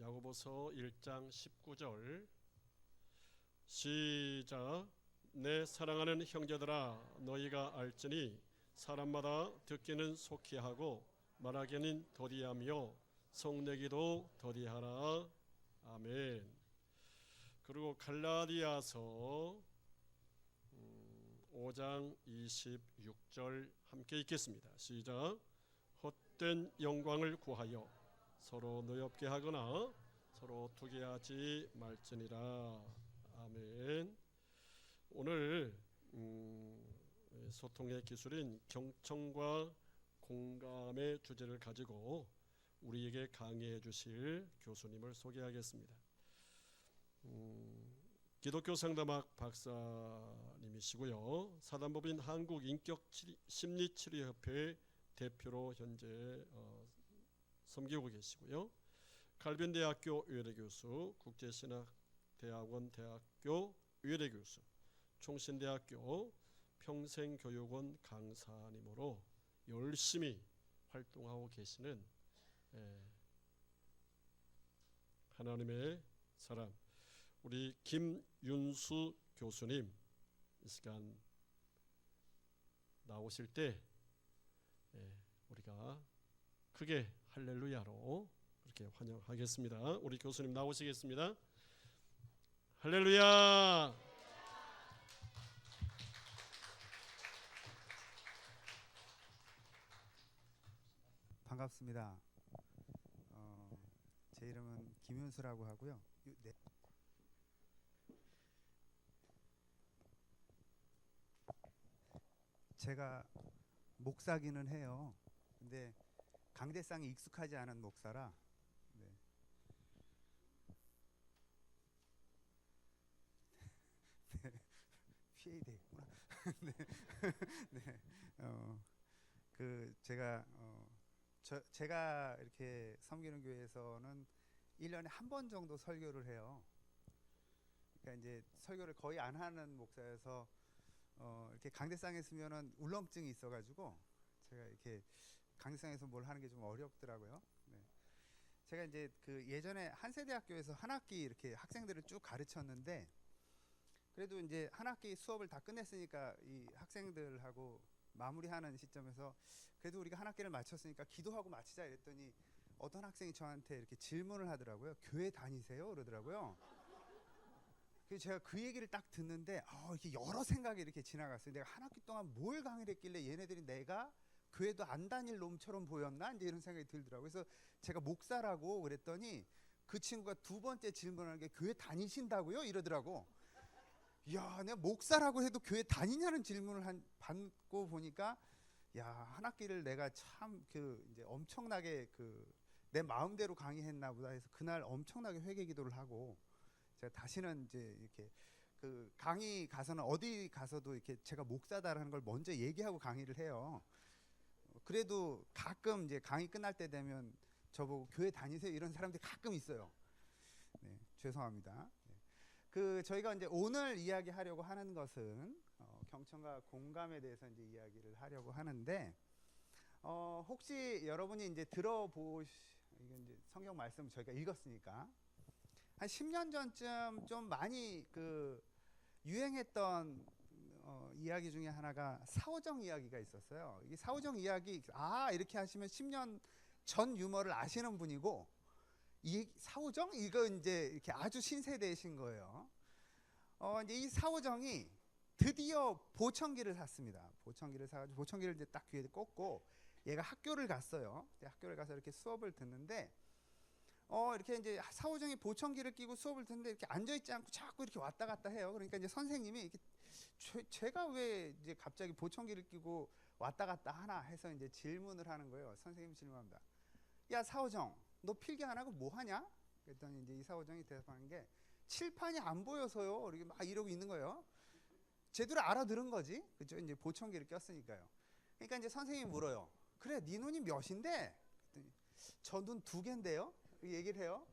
야고보서 1장 19절 시작. 내 사랑하는 형제들아 너희가 알지니 사람마다 듣기는 속히 하고 말하기는 더디하며 성내기도 더디하라. 아멘. 그리고 갈라디아서 5장 26절 함께 읽겠습니다. 시작. 헛된 영광을 구하여 서로 노엽게 하거나 서로 투기하지 말지니라. 아멘. 오늘 소통의 기술인 경청과 공감의 주제를 가지고 우리에게 강의해 주실 교수님을 소개하겠습니다. 기독교 상담학 박사님이시고요. 사단법인 한국인격심리치료협회 대표로 현재 섬기고 계시고요. 칼빈대학교 의례교수, 국제신학대학원 대학교 의례교수, 총신대학교 평생교육원 강사님으로 열심히 활동하고 계시는 하나님의 사람 우리 김윤수 교수님, 이 시간 나오실 때 우리가 크게 할렐루야로 그렇게 환영하겠습니다. 우리 교수님 나오시겠습니다. 할렐루야. 반갑습니다. 제 이름은 김윤수라고 하고요. 네. 제가 목사기는 해요. 근데 강대상이 익숙하지 않은 목사라. 네. 네. PA 되겠구나. 네. 네. 제가 이렇게 섬기는 교회에서는 1년에 한 번 정도 설교를 해요. 그러니까 이제 설교를 거의 안 하는 목사여서 이렇게 강대상에 있으면은 울렁증이 있어가지고 제가 이렇게 강대상에서 뭘 하는 게 좀 어렵더라고요. 네. 제가 이제 그 예전에 한세대학교에서 한 학기 이렇게 학생들을 쭉 가르쳤는데 그래도 이제 한 학기 수업을 다 끝냈으니까 이 학생들하고 마무리하는 시점에서 그래도 우리가 한 학기를 마쳤으니까 기도하고 마치자 이랬더니 어떤 학생이 저한테 이렇게 질문을 하더라고요. 교회 다니세요? 그러더라고요. 그래서 제가 그 얘기를 딱 듣는데 이렇게 여러 생각이 이렇게 지나갔어요. 내가 한 학기 동안 뭘 강의를 했길래 얘네들이 내가 교회도 안 다닐 놈처럼 보였나? 이제 이런 생각이 들더라고요. 그래서 제가 목사라고 그랬더니 그 친구가 두 번째 질문하는 게 교회 다니신다고요? 이러더라고. 야, 내가 목사라고 해도 교회 다니냐는 질문을 받고 보니까 야, 한 학기를 내가 참 이제 엄청나게 내 마음대로 강의했나 보다 해서 그날 엄청나게 회개 기도를 하고 제가 다시는 이제 이렇게 강의 가서는 어디 가서도 이렇게 제가 목사다라는 걸 먼저 얘기하고 강의를 해요. 그래도 가끔 이제 강의 끝날 때 되면 저보고 교회 다니세요? 이런 사람들이 가끔 있어요. 네, 죄송합니다. 저희가 이제 오늘 이야기하려고 하는 것은 경청과 공감에 대해서 이제 이야기를 하려고 하는데 혹시 여러분이 이제 이게 이제 성경 말씀 저희가 읽었으니까 한 10년 전쯤 좀 많이 유행했던 이야기 중에 하나가 사오정 이야기가 있었어요. 이 사오정 이야기 이렇게 하시면 10년 전 유머를 아시는 분이고 이 사오정 이거 이제 이렇게 아주 신세대이신 거예요. 이제 이 사오정이 드디어 보청기를 샀습니다. 보청기를 사가지고 보청기를 이제 딱 귀에 꽂고 얘가 학교를 갔어요. 학교를 가서 이렇게 수업을 듣는데 이렇게 이제 사오정이 보청기를 끼고 수업을 듣는데 이렇게 앉아 있지 않고 자꾸 이렇게 왔다 갔다 해요. 그러니까 이제 선생님이 이렇게 제가 왜 이제 갑자기 보청기를 끼고 왔다 갔다 하나 해서 이제 질문을 하는 거예요. 선생님이 질문합니다. 야, 사오정, 너 필기 안 하고 뭐 하냐? 그랬더니 이제 이 사오정이 대답하는 게 칠판이 안 보여서요. 이렇게 막 이러고 있는 거예요. 제대로 알아들은 거지, 그죠? 이제 보청기를 꼈으니까요. 그러니까 이제 선생님이 물어요. 그래, 네 눈이 몇인데? 저 눈 2개인데요. 얘기를 해요.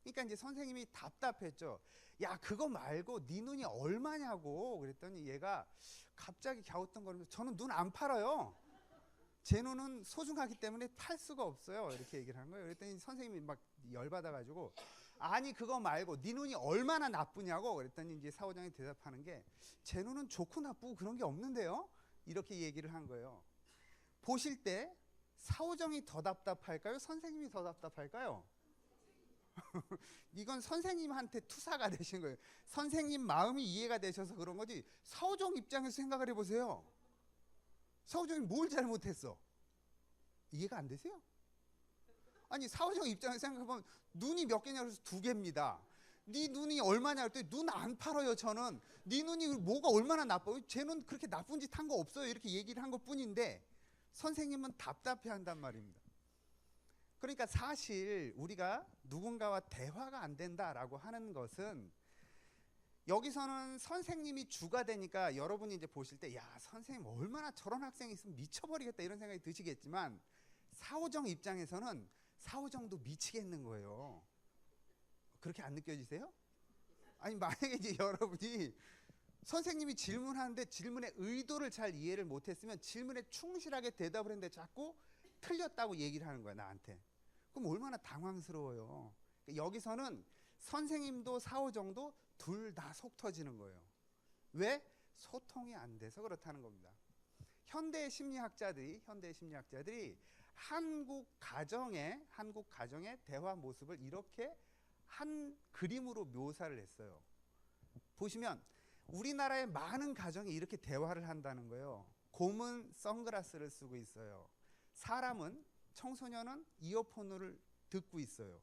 그러니까 이제 선생님이 답답했죠. 야, 그거 말고 네 눈이 얼마냐고. 그랬더니 얘가 갑자기 갸우뚱거리면서 저는 눈 안 팔아요. 제 눈은 소중하기 때문에 팔 수가 없어요. 이렇게 얘기를 한 거예요. 그랬더니 선생님이 막 열받아가지고 아니 그거 말고 네 눈이 얼마나 나쁘냐고 그랬더니 이제 사오정이 대답하는 게 제 눈은 좋고 나쁘고 그런 게 없는데요. 이렇게 얘기를 한 거예요. 보실 때 사오정이 더 답답할까요? 선생님이 더 답답할까요? 이건 선생님한테 투사가 되신 거예요. 선생님 마음이 이해가 되셔서 그런 거지 사오정 입장에서 생각을 해보세요. 사오정이 뭘 잘못했어? 이해가 안 되세요? 아니 사오정 입장에서 생각해보면 눈이 몇 개냐 그래서 2개입니다. 네 눈이 얼마냐 그랬더니 눈 안 팔아요. 저는 네 눈이 뭐가 얼마나 나빠요? 제 눈 그렇게 나쁜 짓 한 거 없어요. 이렇게 얘기를 한 것뿐인데 선생님은 답답해한단 말입니다. 그러니까 사실 우리가 누군가와 대화가 안 된다라고 하는 것은 여기서는 선생님이 주가 되니까 여러분이 이제 보실 때 야 선생님 얼마나 저런 학생이 있으면 미쳐버리겠다 이런 생각이 드시겠지만 사오정 입장에서는 사오정도 미치겠는 거예요. 그렇게 안 느껴지세요? 아니 만약에 이제 여러분이 선생님이 질문하는데 질문의 의도를 잘 이해를 못했으면 질문에 충실하게 대답을 했는데 자꾸 틀렸다고 얘기를 하는 거야 나한테. 그럼 얼마나 당황스러워요. 여기서는 선생님도 사오정도 둘 다 속 터지는 거예요. 왜? 소통이 안 돼서 그렇다는 겁니다. 현대 심리학자들이 한국 가정의 대화 모습을 이렇게 한 그림으로 묘사를 했어요. 보시면 우리나라의 많은 가정이 이렇게 대화를 한다는 거예요. 곰은 선글라스를 쓰고 있어요. 사람은 청소년은 이어폰을 듣고 있어요.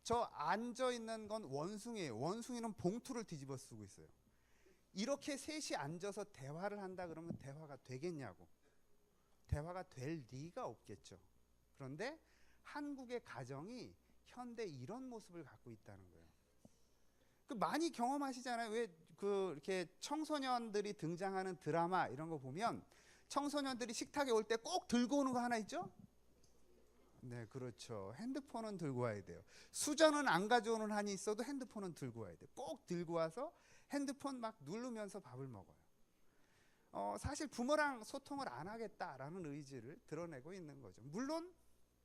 저 앉아 있는 건 원숭이에요. 원숭이는 봉투를 뒤집어 쓰고 있어요. 이렇게 셋이 앉아서 대화를 한다 그러면 대화가 되겠냐고. 대화가 될 리가 없겠죠. 그런데 한국의 가정이 현대 이런 모습을 갖고 있다는 거예요. 그 많이 경험하시잖아요. 왜 그 이렇게 청소년들이 등장하는 드라마 이런 거 보면 청소년들이 식탁에 올 때 꼭 들고 오는 거 하나 있죠? 네, 그렇죠. 핸드폰은 들고 와야 돼요. 수저는 안 가져오는 한이 있어도 핸드폰은 들고 와야 돼요. 꼭 들고 와서 핸드폰 막 누르면서 밥을 먹어요. 사실 부모랑 소통을 안 하겠다라는 의지를 드러내고 있는 거죠. 물론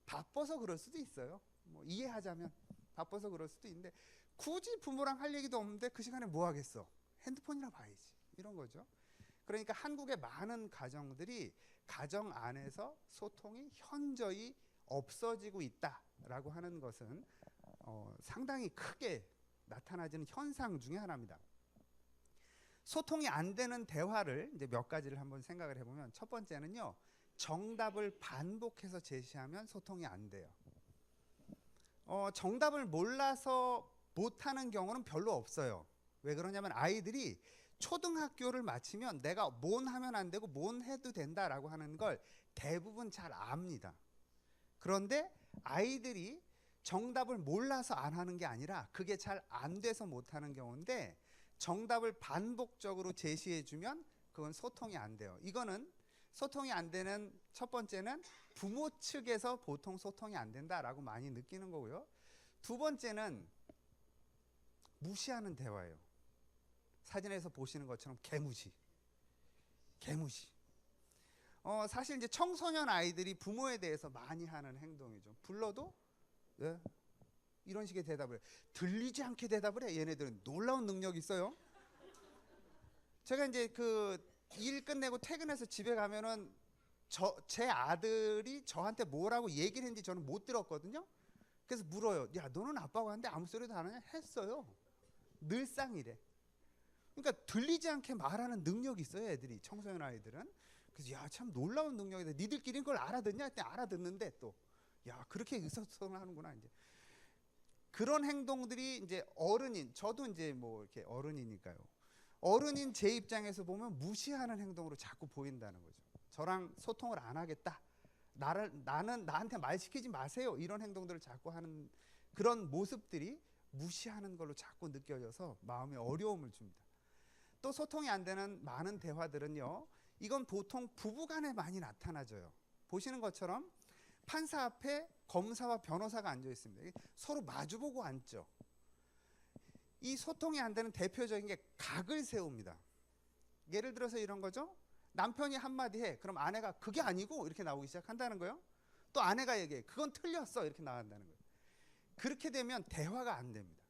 바빠서 그럴 수도 있어요. 뭐 이해하자면 바빠서 그럴 수도 있는데 굳이 부모랑 할 얘기도 없는데 그 시간에 뭐 하겠어? 핸드폰이나 봐야지. 이런 거죠. 그러니까 한국의 많은 가정들이 가정 안에서 소통이 현저히 없어지고 있다라고 하는 것은 상당히 크게 나타나지는 현상 중에 하나입니다. 소통이 안 되는 대화를 이제 몇 가지를 한번 생각을 해보면 첫 번째는요. 정답을 반복해서 제시하면 소통이 안 돼요. 정답을 몰라서 못하는 경우는 별로 없어요. 왜 그러냐면 아이들이 초등학교를 마치면 내가 뭔 하면 안 되고 뭔 해도 된다라고 하는 걸 대부분 잘 압니다. 그런데 아이들이 정답을 몰라서 안 하는 게 아니라 그게 잘 안 돼서 못하는 경우인데 정답을 반복적으로 제시해주면 그건 소통이 안 돼요. 이거는 소통이 안 되는 첫 번째는 부모 측에서 보통 소통이 안 된다라고 많이 느끼는 거고요. 두 번째는 무시하는 대화예요. 사진에서 보시는 것처럼 개무시. 사실 이제 청소년 아이들이 부모에 대해서 많이 하는 행동이죠. 불러도 예? 이런 식의 대답을 해. 들리지 않게 대답을 해. 얘네들은 놀라운 능력이 있어요. 제가 이제 그 일 끝내고 퇴근해서 집에 가면은 제 아들이 저한테 뭐라고 얘기를 했는지 저는 못 들었거든요. 그래서 물어요. 야, 너는 아빠가 하는데 아무 소리도 안 하냐? 했어요. 늘상 이래. 그러니까 들리지 않게 말하는 능력이 있어요, 애들이. 청소년 아이들은. 그래서 야, 참 놀라운 능력이다. 니들끼리 그걸 알아듣냐? 했더니 알아듣는데 또 야, 그렇게 의사소통을 하는구나 이제. 그런 행동들이 이제 어른인, 저도 이제 뭐 이렇게 어른이니까요. 어른인 제 입장에서 보면 무시하는 행동으로 자꾸 보인다는 거죠. 저랑 소통을 안 하겠다. 나는 나한테 말 시키지 마세요. 이런 행동들을 자꾸 하는 그런 모습들이 무시하는 걸로 자꾸 느껴져서 마음에 어려움을 줍니다. 또 소통이 안 되는 많은 대화들은요. 이건 보통 부부간에 많이 나타나져요. 보시는 것처럼 판사 앞에 검사와 변호사가 앉아 있습니다. 서로 마주보고 앉죠. 이 소통이 안 되는 대표적인 게 각을 세웁니다. 예를 들어서 이런 거죠. 남편이 한마디 해. 그럼 아내가 그게 아니고 이렇게 나오기 시작한다는 거예요. 또 아내가 얘기해. 그건 틀렸어. 이렇게 나간다는 거예요. 그렇게 되면 대화가 안 됩니다.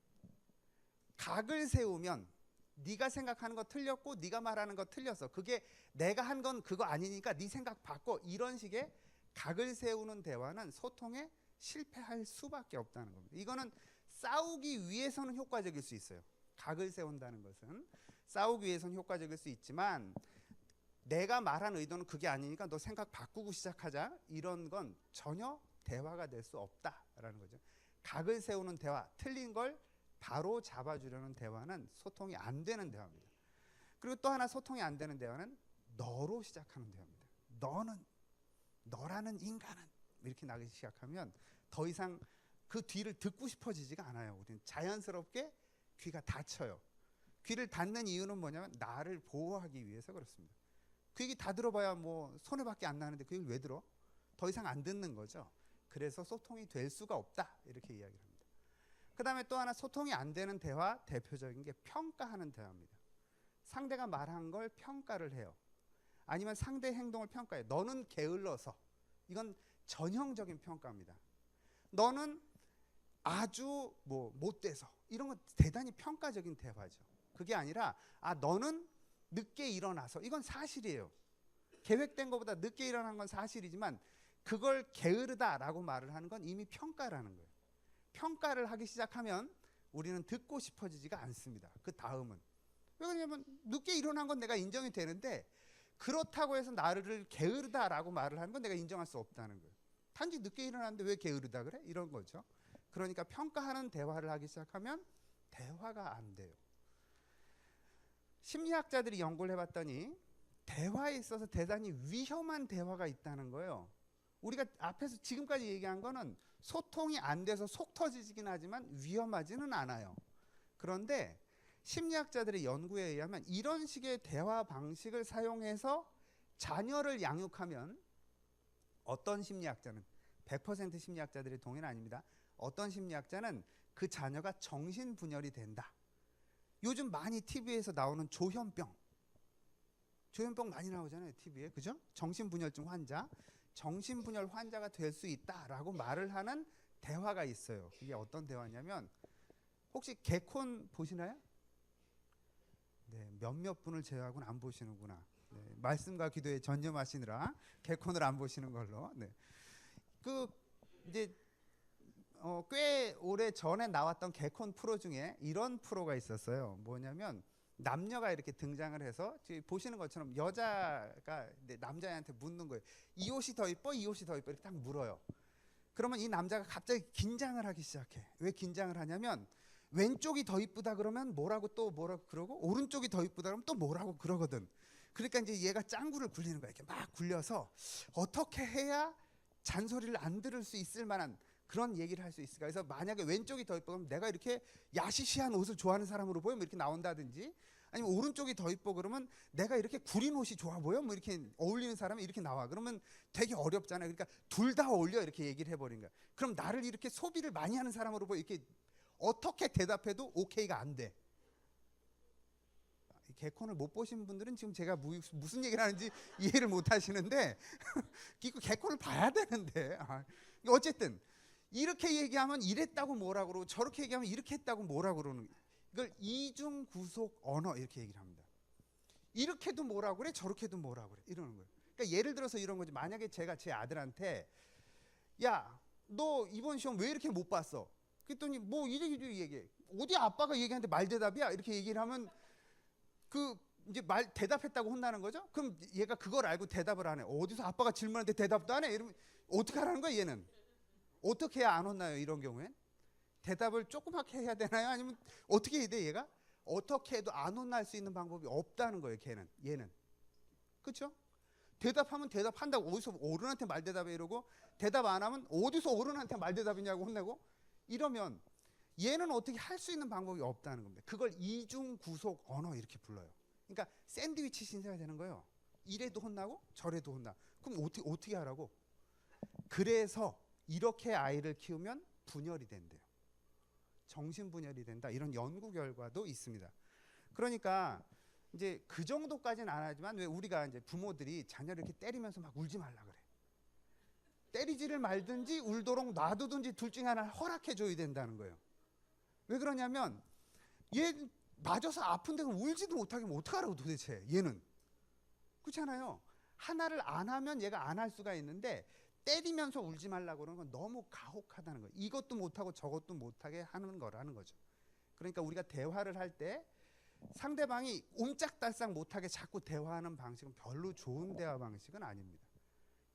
각을 세우면 네가 생각하는 거 틀렸고 네가 말하는 거 틀렸어. 그게 내가 한 건 그거 아니니까 네 생각 바꿔. 이런 식의 각을 세우는 대화는 소통에 실패할 수밖에 없다는 겁니다. 이거는 싸우기 위해서는 효과적일 수 있어요. 각을 세운다는 것은 싸우기 위해서는 효과적일 수 있지만 내가 말한 의도는 그게 아니니까 너 생각 바꾸고 시작하자. 이런 건 전혀 대화가 될 수 없다라는 거죠. 각을 세우는 대화, 틀린 걸 바로 잡아주려는 대화는 소통이 안 되는 대화입니다. 그리고 또 하나 소통이 안 되는 대화는 너로 시작하는 대화입니다. 너는, 너라는 인간은 이렇게 나기 시작하면 더 이상 그 뒤를 듣고 싶어지지가 않아요. 우리는 자연스럽게 귀가 닫혀요. 귀를 닫는 이유는 뭐냐면 나를 보호하기 위해서 그렇습니다. 그 얘기 다 들어봐야 뭐 손해밖에 안 나는데 그 얘기를 왜 들어? 더 이상 안 듣는 거죠. 그래서 소통이 될 수가 없다 이렇게 이야기를 합니다. 그 다음에 또 하나 소통이 안 되는 대화 대표적인 게 평가하는 대화입니다. 상대가 말한 걸 평가를 해요. 아니면 상대 행동을 평가해요. 너는 게을러서. 이건 전형적인 평가입니다. 너는 아주 뭐 못돼서. 이런 건 대단히 평가적인 대화죠. 그게 아니라 너는 늦게 일어나서. 이건 사실이에요. 계획된 것보다 늦게 일어난 건 사실이지만 그걸 게으르다라고 말을 하는 건 이미 평가라는 거예요. 평가를 하기 시작하면 우리는 듣고 싶어지지가 않습니다. 그 다음은 왜 그러냐면 늦게 일어난 건 내가 인정이 되는데 그렇다고 해서 나를 게으르다라고 말을 하는 건 내가 인정할 수 없다는 거예요. 단지 늦게 일어났는데 왜 게으르다 그래? 이런 거죠. 그러니까 평가하는 대화를 하기 시작하면 대화가 안 돼요. 심리학자들이 연구를 해봤더니 대화에 있어서 대단히 위험한 대화가 있다는 거예요. 우리가 앞에서 지금까지 얘기한 거는 소통이 안 돼서 속 터지긴 하지만 위험하지는 않아요. 그런데 심리학자들의 연구에 의하면 이런 식의 대화 방식을 사용해서 자녀를 양육하면 어떤 심리학자는 100% 심리학자들의 동의는 아닙니다. 어떤 심리학자는 그 자녀가 정신분열이 된다. 요즘 많이 TV에서 나오는 조현병 많이 나오잖아요. TV에. 그죠? 정신분열증 환자. 정신분열 환자가 될 수 있다라고 말을 하는 대화가 있어요. 이게 어떤 대화냐면 혹시 개콘 보시나요? 네, 몇몇 분을 제외하고는 안 보시는구나. 네, 말씀과 기도에 전념하시느라 개콘을 안 보시는 걸로. 네. 그 이제 꽤 오래 전에 나왔던 개콘 프로 중에 이런 프로가 있었어요. 뭐냐면 남녀가 이렇게 등장을 해서 보시는 것처럼 여자가 남자애한테 묻는 거예요. 이 옷이 더 이뻐? 이 옷이 더 이뻐? 이렇게 딱 물어요. 그러면 이 남자가 갑자기 긴장을 하기 시작해. 왜 긴장을 하냐면 왼쪽이 더 이쁘다 그러면 뭐라고 그러고 오른쪽이 더 이쁘다 그러면 또 뭐라고 그러거든. 그러니까 이제 얘가 짱구를 굴리는 거야. 이렇게 막 굴려서 어떻게 해야 잔소리를 안 들을 수 있을 만한 그런 얘기를 할 수 있을까? 그래서 만약에 왼쪽이 더 이뻐 그러면 내가 이렇게 야시시한 옷을 좋아하는 사람으로 보여? 뭐 이렇게 나온다든지 아니면 오른쪽이 더 이뻐 그러면 내가 이렇게 구린 옷이 좋아 보여? 뭐 이렇게 어울리는 사람이 이렇게 나와. 그러면 되게 어렵잖아요. 그러니까 둘 다 어울려 이렇게 얘기를 해버린 거야. 그럼 나를 이렇게 소비를 많이 하는 사람으로 보여? 이렇게 어떻게 대답해도 오케이가 안 돼. 개콘을 못 보신 분들은 지금 제가 무슨 얘기를 하는지 이해를 못 하시는데 개콘을 봐야 되는데 어쨌든 이렇게 얘기하면 이랬다고 뭐라 그러고 저렇게 얘기하면 이렇게 했다고 뭐라 그러는 이걸 이중 구속 언어 이렇게 얘기를 합니다. 이렇게도 뭐라 그래 저렇게도 뭐라 그래 이러는 거예요. 그러니까 예를 들어서 이런 거지. 만약에 제가 제 아들한테 야 너 이번 시험 왜 이렇게 못 봤어? 그랬더니 뭐 이렇게 얘기해. 어디 아빠가 얘기하는데 말대답이야? 이렇게 얘기를 하면 그 이제 말 대답했다고 혼나는 거죠? 그럼 얘가 그걸 알고 대답을 안 해. 어디서 아빠가 질문하는데 대답도 안 해? 이러면 어떻게 하라는 거야 얘는? 어떻게 해야 안 혼나요? 이런 경우엔 대답을 조그맣게 해야 되나요? 아니면 어떻게 해야 돼 얘가? 어떻게 해도 안 혼날 수 있는 방법이 없다는 거예요. 얘는 그렇죠? 대답하면 대답한다고 어디서 어른한테 말대답해 이러고 대답 안 하면 어디서 어른한테 말대답이냐고 혼내고 이러면 얘는 어떻게 할 수 있는 방법이 없다는 겁니다. 그걸 이중 구속 언어 이렇게 불러요. 그러니까 샌드위치 신세가 되는 거예요. 이래도 혼나고 저래도 혼나. 그럼 어떻게 하라고? 그래서 이렇게 아이를 키우면 분열이 된대요. 정신분열이 된다. 이런 연구 결과도 있습니다. 그러니까 이제 그 정도까지는 안 하지만 왜 우리가 이제 부모들이 자녀를 이렇게 때리면서 막 울지 말라 그래. 때리지를 말든지 울도록 놔두든지 둘 중에 하나를 허락해 줘야 된다는 거예요. 왜 그러냐면 얘 맞아서 아픈데 울지도 못하게 하면 어떡하라고 도대체 얘는. 그렇잖아요. 하나를 안 하면 얘가 안 할 수가 있는데 때리면서 울지 말라고 그러는 건 너무 가혹하다는 거예요. 이것도 못하고 저것도 못하게 하는 거라는 거죠. 그러니까 우리가 대화를 할 때 상대방이 옴짝달싹 못하게 자꾸 대화하는 방식은 별로 좋은 대화 방식은 아닙니다.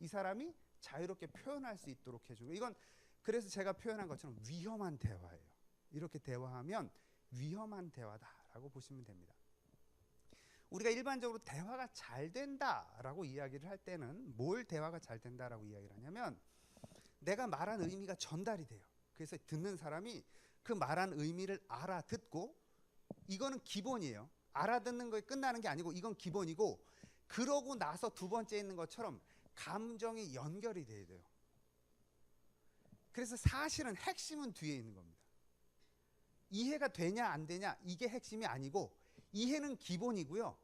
이 사람이 자유롭게 표현할 수 있도록 해주는 거. 이건 그래서 제가 표현한 것처럼 위험한 대화예요. 이렇게 대화하면 위험한 대화다라고 보시면 됩니다. 우리가 일반적으로 대화가 잘 된다라고 이야기를 할 때는 뭘 대화가 잘 된다라고 이야기를 하냐면 내가 말한 의미가 전달이 돼요. 그래서 듣는 사람이 그 말한 의미를 알아듣고, 이거는 기본이에요. 알아듣는 거에 끝나는 게 아니고 이건 기본이고, 그러고 나서 두 번째 있는 것처럼 감정이 연결이 돼야 돼요. 그래서 사실은 핵심은 뒤에 있는 겁니다. 이해가 되냐 안 되냐 이게 핵심이 아니고, 이해는 기본이고요.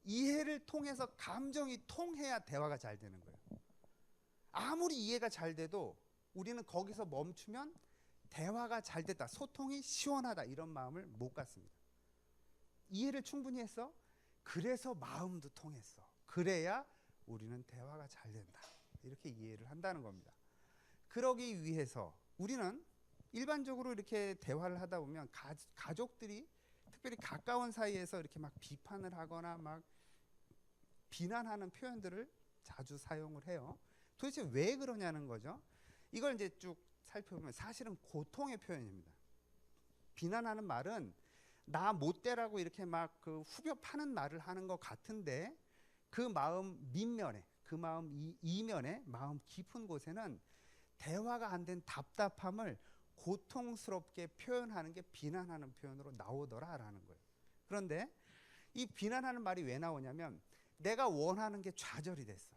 이해를 통해서 감정이 통해야 대화가 잘 되는 거예요. 아무리 이해가 잘 돼도 우리는 거기서 멈추면 대화가 잘 됐다, 소통이 시원하다 이런 마음을 못 갖습니다. 이해를 충분히 했어? 그래서 마음도 통했어. 그래야 우리는 대화가 잘 된다. 이렇게 이해를 한다는 겁니다. 그러기 위해서 우리는 일반적으로 이렇게 대화를 하다 보면 가족들이 특별히 가까운 사이에서 이렇게 막 비판을 하거나 막 비난하는 표현들을 자주 사용을 해요. 도대체 왜 그러냐는 거죠. 이걸 이제 쭉 살펴보면 사실은 고통의 표현입니다. 비난하는 말은 나 못되라고 이렇게 막 그 후벼 파는 말을 하는 것 같은데, 그 마음 밑면에, 그 마음 이면에, 마음 깊은 곳에는 대화가 안 된 답답함을 고통스럽게 표현하는 게 비난하는 표현으로 나오더라라는 거예요. 그런데 이 비난하는 말이 왜 나오냐면 내가 원하는 게 좌절이 됐어.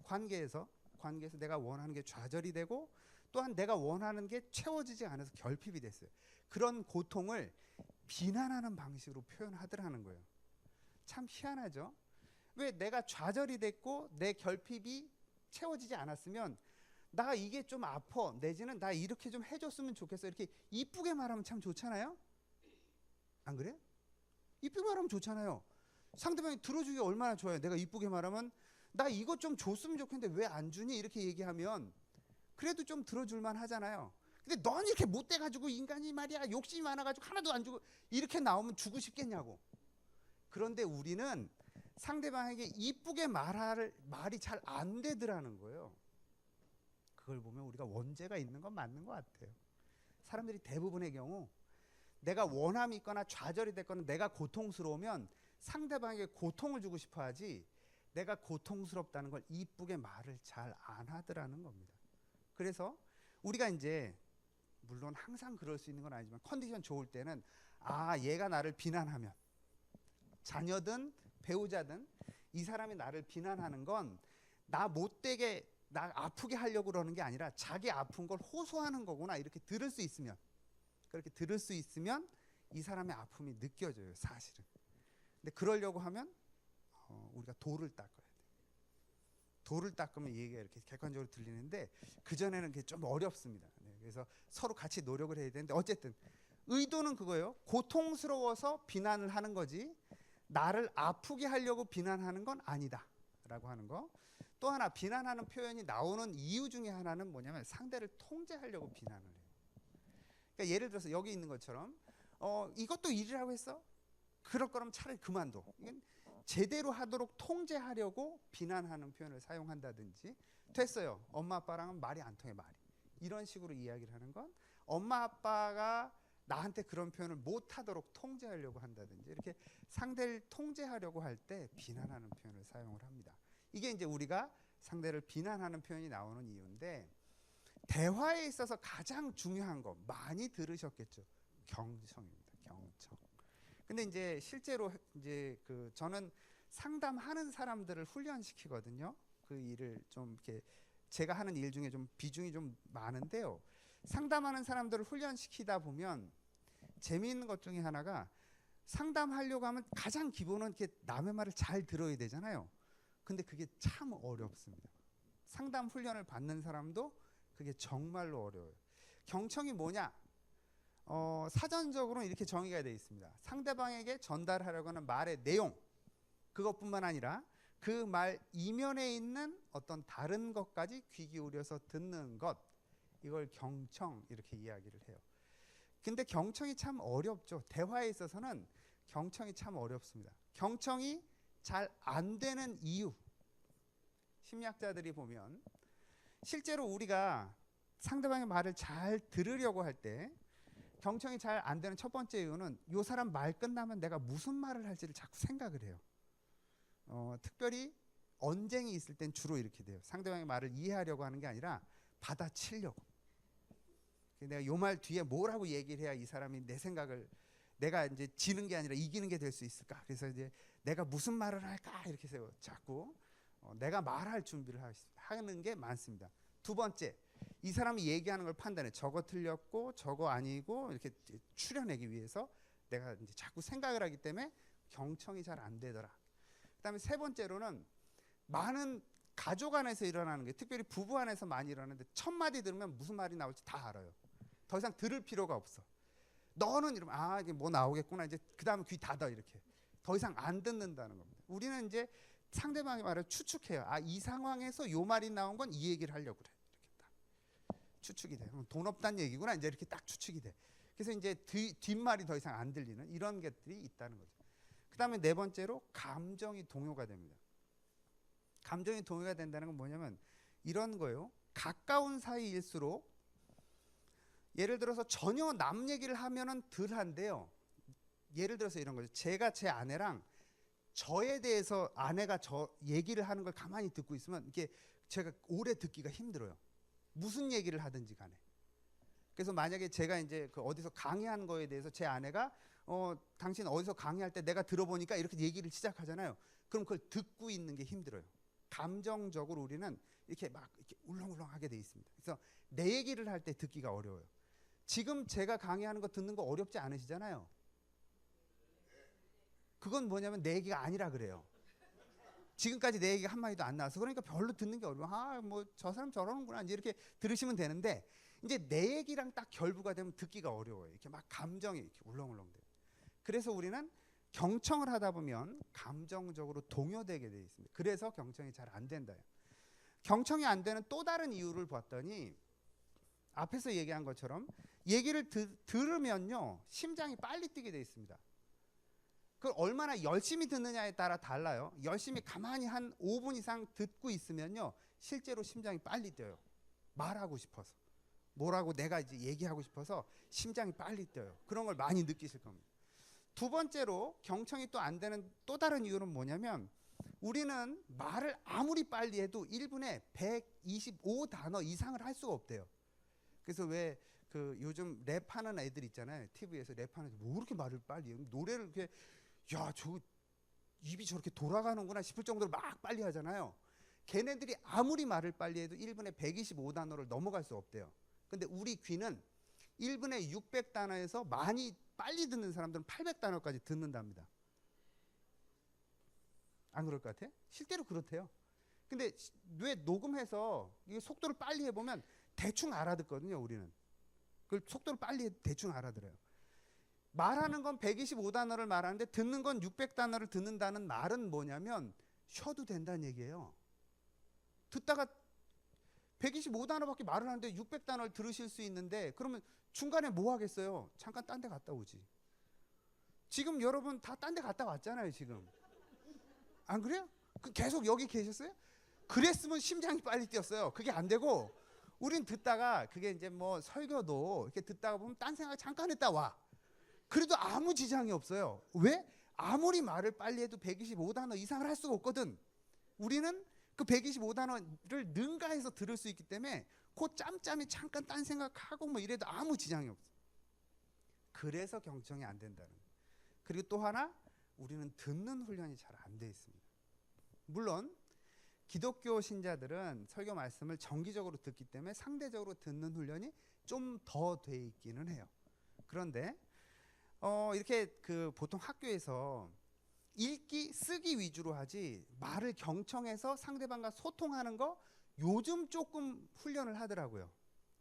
관계에서 내가 원하는 게 좌절이 되고, 또한 내가 원하는 게 채워지지 않아서 결핍이 됐어요. 그런 고통을 비난하는 방식으로 표현하더라는 거예요. 참 희한하죠. 왜 내가 좌절이 됐고 내 결핍이 채워지지 않았으면 나 이게 좀 아파, 내지는 나 이렇게 좀 해줬으면 좋겠어, 이렇게 이쁘게 말하면 참 좋잖아요. 안 그래? 이쁘게 말하면 좋잖아요. 상대방이 들어주기 얼마나 좋아요. 내가 이쁘게 말하면 나 이것 좀 줬으면 좋겠는데 왜 안 주니? 이렇게 얘기하면 그래도 좀 들어줄만 하잖아요. 근데 넌 이렇게 못돼가지고 인간이 말이야 욕심이 많아가지고 하나도 안 주고 이렇게 나오면 주고 싶겠냐고. 그런데 우리는 상대방에게 이쁘게 말할 말이 잘 안 되더라는 거예요. 그걸 보면 우리가 원죄가 있는 건 맞는 것 같아요. 사람들이 대부분의 경우 내가 원함이 있거나 좌절이 됐거나 내가 고통스러우면 상대방에게 고통을 주고 싶어 하지, 내가 고통스럽다는 걸 이쁘게 말을 잘 안 하더라는 겁니다. 그래서 우리가 이제 물론 항상 그럴 수 있는 건 아니지만 컨디션 좋을 때는 얘가 나를 비난하면, 자녀든 배우자든 이 사람이 나를 비난하는 건 나 못되게, 나 아프게 하려고 그러는 게 아니라 자기 아픈 걸 호소하는 거구나, 이렇게 들을 수 있으면, 그렇게 들을 수 있으면 이 사람의 아픔이 느껴져요, 사실은. 근데 그러려고 하면 우리가 돌을 닦아야 돼요. 돌을 닦으면 얘기가 이렇게 객관적으로 들리는데 그전에는 그게 좀 어렵습니다. 네, 그래서 서로 같이 노력을 해야 되는데, 어쨌든 의도는 그거예요. 고통스러워서 비난을 하는 거지 나를 아프게 하려고 비난하는 건 아니다 라고 하는 거. 또 하나, 비난하는 표현이 나오는 이유 중에 하나는 뭐냐면 상대를 통제하려고 비난을 해요. 그러니까 예를 들어서 여기 있는 것처럼 이것도 일이라고 했어? 그럴 거라면 차라리 그만둬. 이건 제대로 하도록 통제하려고 비난하는 표현을 사용한다든지, 됐어요, 엄마 아빠랑은 말이 안 통해, 말이, 이런 식으로 이야기를 하는 건 엄마 아빠가 나한테 그런 표현을 못하도록 통제하려고 한다든지, 이렇게 상대를 통제하려고 할 때 비난하는 표현을 사용을 합니다. 이게 이제 우리가 상대를 비난하는 표현이 나오는 이유인데, 대화에 있어서 가장 중요한 거 많이 들으셨겠죠. 경청입니다. 경청. 근데 이제 실제로 이제 저는 상담하는 사람들을 훈련시키거든요. 그 일을 좀 이렇게 제가 하는 일 중에 좀 비중이 좀 많은데요. 상담하는 사람들을 훈련시키다 보면 재미있는 것 중에 하나가, 상담하려고 하면 가장 기본은 이렇게 남의 말을 잘 들어야 되잖아요. 근데 그게 참 어렵습니다. 상담 훈련을 받는 사람도 그게 정말로 어려워요. 경청이 뭐냐? 사전적으로는 이렇게 정의가 되어 있습니다. 상대방에게 전달하려고 하는 말의 내용, 그것뿐만 아니라 그 말 이면에 있는 어떤 다른 것까지 귀 기울여서 듣는 것, 이걸 경청 이렇게 이야기를 해요. 근데 경청이 참 어렵죠. 대화에 있어서는 경청이 참 어렵습니다. 경청이 잘 안 되는 이유, 심리학자들이 보면 실제로 우리가 상대방의 말을 잘 들으려고 할 때 경청이 잘 안 되는 첫 번째 이유는 이 사람 말 끝나면 내가 무슨 말을 할지를 자꾸 생각을 해요. 특별히 언쟁이 있을 땐 주로 이렇게 돼요. 상대방의 말을 이해하려고 하는 게 아니라 받아치려고. 내가 요 말 뒤에 뭐라고 얘기를 해야 이 사람이 내 생각을, 내가 이제 지는 게 아니라 이기는 게 될 수 있을까? 그래서 이제 내가 무슨 말을 할까 이렇게 해서 자꾸 내가 말할 준비를 하는 게 많습니다. 두 번째, 이 사람이 얘기하는 걸 판단해. 저거 틀렸고 저거 아니고 이렇게 추려내기 위해서 내가 이제 자꾸 생각을 하기 때문에 경청이 잘 안 되더라. 그다음에 세 번째로는 많은 가족 안에서 일어나는 게, 특별히 부부 안에서 많이 일어나는데 첫 마디 들으면 무슨 말이 나올지 다 알아요. 더 이상 들을 필요가 없어. 너는 이러면 아 이게 뭐 나오겠구나. 이제 그다음에 귀 닫아 이렇게. 더 이상 안 듣는다는 겁니다. 우리는 이제 상대방의 말을 추측해요. 아 이 상황에서 요 말이 나온 건 이 얘기를 하려고 그래. 이렇게 딱 추측이 돼. 돈 없다는 얘기구나. 이제 이렇게 딱 추측이 돼. 그래서 이제 뒷말이 더 이상 안 들리는 이런 것들이 있다는 거죠. 그다음에 네 번째로 감정이 동요가 됩니다. 감정이 동요가 된다는 건 뭐냐면 이런 거예요. 가까운 사이일수록 예를 들어서 전혀 남 얘기를 하면은 덜한데요. 예를 들어서 이런 거죠. 제가 제 아내랑 저에 대해서 아내가 저 얘기를 하는 걸 가만히 듣고 있으면 이게 제가 오래 듣기가 힘들어요. 무슨 얘기를 하든지 간에. 그래서 만약에 제가 이제 그 어디서 강의하는 거에 대해서 제 아내가 당신 어디서 강의할 때 내가 들어보니까 이렇게 얘기를 시작하잖아요. 그럼 그걸 듣고 있는 게 힘들어요. 감정적으로 우리는 이렇게 막 이렇게 울렁울렁하게 돼 있습니다. 그래서 내 얘기를 할 때 듣기가 어려워요. 지금 제가 강의하는 거 듣는 거 어렵지 않으시잖아요. 그건 뭐냐면 내 얘기가 아니라 그래요. 지금까지 내 얘기가 한마디도 안 나와서 그러니까 별로 듣는 게 어려워. 아, 뭐 저 사람 저러는구나 이제 이렇게 들으시면 되는데 이제 내 얘기랑 딱 결부가 되면 듣기가 어려워요. 이렇게 막 감정이 이렇게 울렁울렁 돼요. 그래서 우리는 경청을 하다 보면 감정적으로 동요되게 돼 있습니다. 그래서 경청이 잘 안 된다요. 경청이 안 되는 또 다른 이유를 봤더니 앞에서 얘기한 것처럼 얘기를 들으면요 심장이 빨리 뛰게 돼 있습니다. 그걸 얼마나 열심히 듣느냐에 따라 달라요. 열심히 가만히 한 5분 이상 듣고 있으면요 실제로 심장이 빨리 뛰어요. 말하고 싶어서 뭐라고 내가 이제 얘기하고 싶어서 심장이 빨리 뛰어요. 그런 걸 많이 느끼실 겁니다. 두 번째로 경청이 또 안 되는 또 다른 이유는 뭐냐면 우리는 말을 아무리 빨리 해도 1분에 125단어 이상을 할 수가 없대요. 그래서 왜 그 요즘 랩하는 애들 있잖아요. TV에서 랩하는 애들 뭐 그렇게 말을 빨리 해요. 노래를 이렇게 야 저 입이 저렇게 돌아가는구나 싶을 정도로 막 빨리 하잖아요. 걔네들이 아무리 말을 빨리 해도 1분에 125단어를 넘어갈 수 없대요. 근데 우리 귀는 1분에 600단어에서 많이 빨리 듣는 사람들은 800단어까지 듣는답니다. 안 그럴 것 같아요? 실제로 그렇대요. 근데 왜 녹음해서 이 속도를 빨리 해보면 대충 알아듣거든요. 우리는 그 속도를 빨리 해도 대충 알아들어요. 말하는 건 125단어를 말하는데 듣는 건 600단어를 듣는다는 말은 뭐냐면 쉬어도 된다는 얘기예요. 듣다가 125단어밖에 말을 하는데 600단어를 들으실 수 있는데 그러면 중간에 뭐 하겠어요? 잠깐 딴 데 갔다 오지. 지금 여러분 다 딴 데 갔다 왔잖아요. 지금 안 그래요? 계속 여기 계셨어요? 그랬으면 심장이 빨리 뛰었어요. 그게 안 되고 우린 듣다가 그게 이제 뭐 설교도 이렇게 듣다가 보면 딴 생각 잠깐 했다 와. 그래도 아무 지장이 없어요. 왜? 아무리 말을 빨리 해도 125단어 이상을 할 수가 없거든. 우리는 그 125단어를 능가해서 들을 수 있기 때문에 그 짬짬이 잠깐 딴 생각하고 뭐 이래도 아무 지장이 없어. 그래서 경청이 안 된다는 거예요. 그리고 또 하나 우리는 듣는 훈련이 잘 안 돼 있습니다. 물론 기독교 신자들은 설교 말씀을 정기적으로 듣기 때문에 상대적으로 듣는 훈련이 좀 더 돼 있기는 해요. 그런데 이렇게 그 보통 학교에서 읽기 쓰기 위주로 하지 말을 경청해서 상대방과 소통하는 거 요즘 조금 훈련을 하더라고요.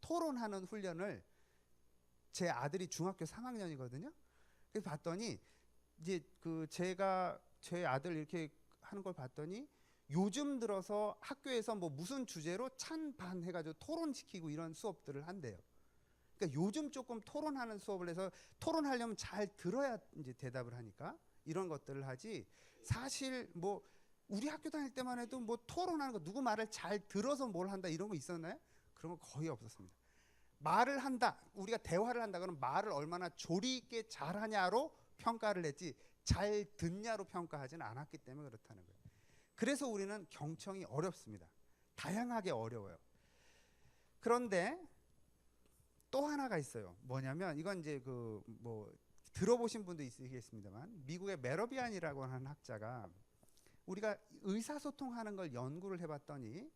토론하는 훈련을. 제 아들이 중학교 3학년이거든요. 그래서 봤더니 이제 제가 제 아들 이렇게 하는 걸 봤더니 요즘 들어서 학교에서 뭐 무슨 주제로 찬반 해가지고 토론시키고 이런 수업들을 한대요. 그러니까 요즘 조금 토론하는 수업을 해서 토론하려면 잘 들어야 이제 대답을 하니까 이런 것들을 하지. 사실 뭐 우리 학교 다닐 때만 해도 뭐 토론하는 거 누구 말을 잘 들어서 뭘 한다 이런 거 있었나요? 그런 거 거의 없었습니다. 말을 한다, 우리가 대화를 한다 그러면 말을 얼마나 조리 있게 잘하냐로 평가를 했지 잘 듣냐로 평가하지는 않았기 때문에 그렇다는 거예요. 그래서 우리는 경청이 어렵습니다. 다양하게 어려워요. 그런데 또 하나가 있어요. 뭐냐면 이건 이제 뭐 들어보신 분도 있으시겠습니다만 미국의 메러비안이라고 하는 학자가 우리가 의사소통하는 걸 연구를 해봤더니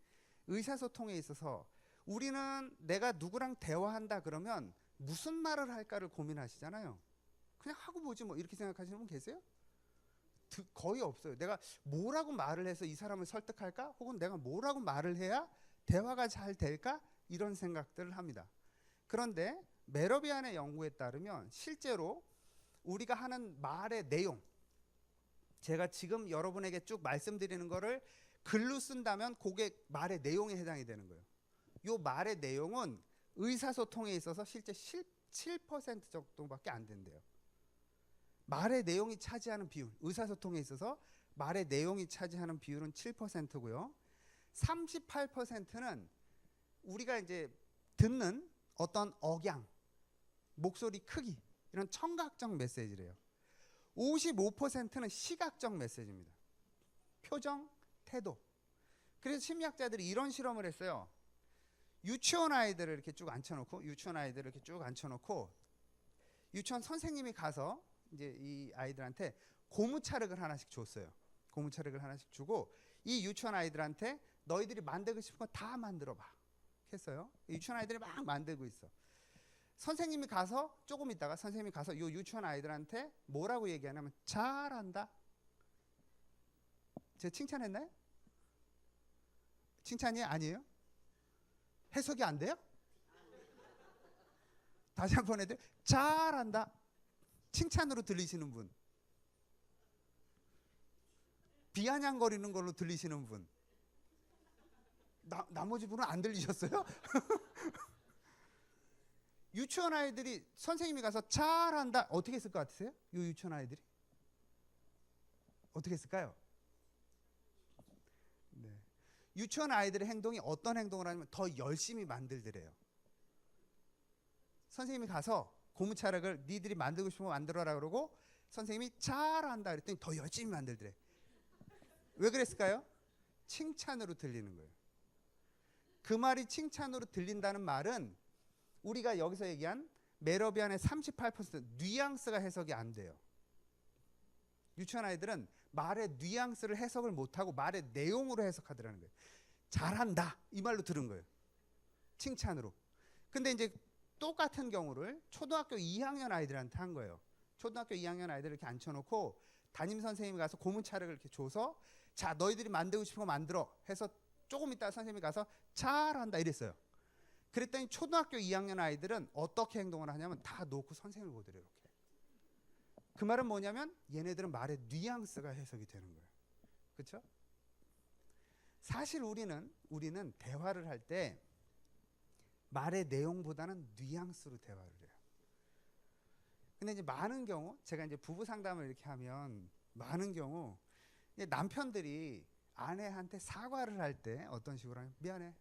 의사소통에 있어서 우리는 내가 누구랑 대화한다 그러면 무슨 말을 할까를 고민하시잖아요. 그냥 하고 보지 뭐 이렇게 생각하시는 분 계세요? 거의 없어요. 내가 뭐라고 말을 해서 이 사람을 설득할까? 혹은 내가 뭐라고 말을 해야 대화가 잘 될까? 이런 생각들을 합니다. 그런데 메러비안의 연구에 따르면 실제로 우리가 하는 말의 내용, 제가 지금 여러분에게 쭉 말씀드리는 거를 글로 쓴다면 그게 말의 내용에 해당이 되는 거예요. 요 말의 내용은 의사소통에 있어서 실제 7% 정도밖에 안 된대요. 말의 내용이 차지하는 비율, 의사소통에 있어서 말의 내용이 차지하는 비율은 7%고요. 38%는 우리가 이제 듣는 어떤 억양, 목소리 크기 이런 청각적 메시지래요. 55%는 시각적 메시지입니다. 표정, 태도. 그래서 심리학자들이 이런 실험을 했어요. 유치원 아이들을 이렇게 쭉 앉혀놓고 유치원 선생님이 가서 이제 이 아이들한테 고무차력을 하나씩 줬어요. 고무차력을 하나씩 주고 이 유치원 아이들한테 너희들이 만들고 싶은 거 다 만들어봐 했어요. 유치원 아이들이 막 만들고 있어. 선생님이 가서 조금 있다가 선생님이 가서 이 유치원 아이들한테 뭐라고 얘기하냐면 잘한다. 제가 칭찬했나요? 칭찬이 아니에요? 해석이 안 돼요? 다시 한번 해도 잘한다. 칭찬으로 들리시는 분, 비아냥거리는 걸로 들리시는 분, 나머지 분은 안 들리셨어요? 유치원 아이들이 선생님이 가서 잘한다 어떻게 했을 것 같으세요? 이 유치원 아이들이 어떻게 했을까요? 네. 유치원 아이들의 행동이 어떤 행동을 하냐면 더 열심히 만들더래요. 선생님이 가서 고무차력을 니들이 만들고 싶으면 만들어라 그러고 선생님이 잘한다 그랬더니 더 열심히 만들더래. 왜 그랬을까요? 칭찬으로 들리는 거예요. 그 말이 칭찬으로 들린다는 말은 우리가 여기서 얘기한 메러비안의 38% 뉘앙스가 해석이 안 돼요. 유치원 아이들은 말의 뉘앙스를 해석을 못하고 말의 내용으로 해석하더라는 거예요. 잘한다 이 말로 들은 거예요. 칭찬으로. 근데 이제 똑같은 경우를 초등학교 2학년 아이들한테 한 거예요. 초등학교 2학년 아이들을 이렇게 앉혀놓고 담임 선생님이 가서 고무차력을 이렇게 줘서 자 너희들이 만들고 싶은 거 만들어 해서 조금 있다가 선생님이 가서 잘한다 이랬어요. 그랬더니 초등학교 2학년 아이들은 어떻게 행동을 하냐면 다 놓고 선생님을 보더래요. 이렇게. 그 말은 뭐냐면 얘네들은 말의 뉘앙스가 해석이 되는 거예요. 그렇죠? 사실 우리는 대화를 할 때 말의 내용보다는 뉘앙스로 대화를 해요. 근데 이제 많은 경우 제가 이제 부부 상담을 이렇게 하면 많은 경우 이제 남편들이 아내한테 사과를 할 때 어떤 식으로 하냐면 미안해.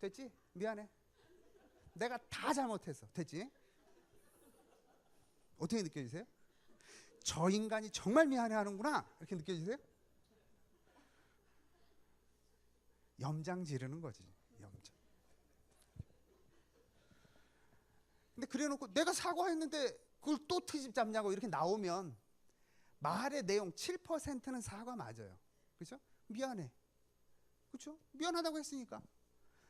됐지? 미안해. 내가 다 잘못했어. 됐지? 어떻게 느껴지세요? 저 인간이 정말 미안해 하는구나. 이렇게 느껴지세요? 염장 지르는 거지. 염장. 근데 그래 놓고 내가 사과했는데 그걸 또 트집 잡냐고 이렇게 나오면 말의 내용 7%는 사과 맞아요. 그렇죠? 미안해. 그렇죠? 미안하다고 했으니까.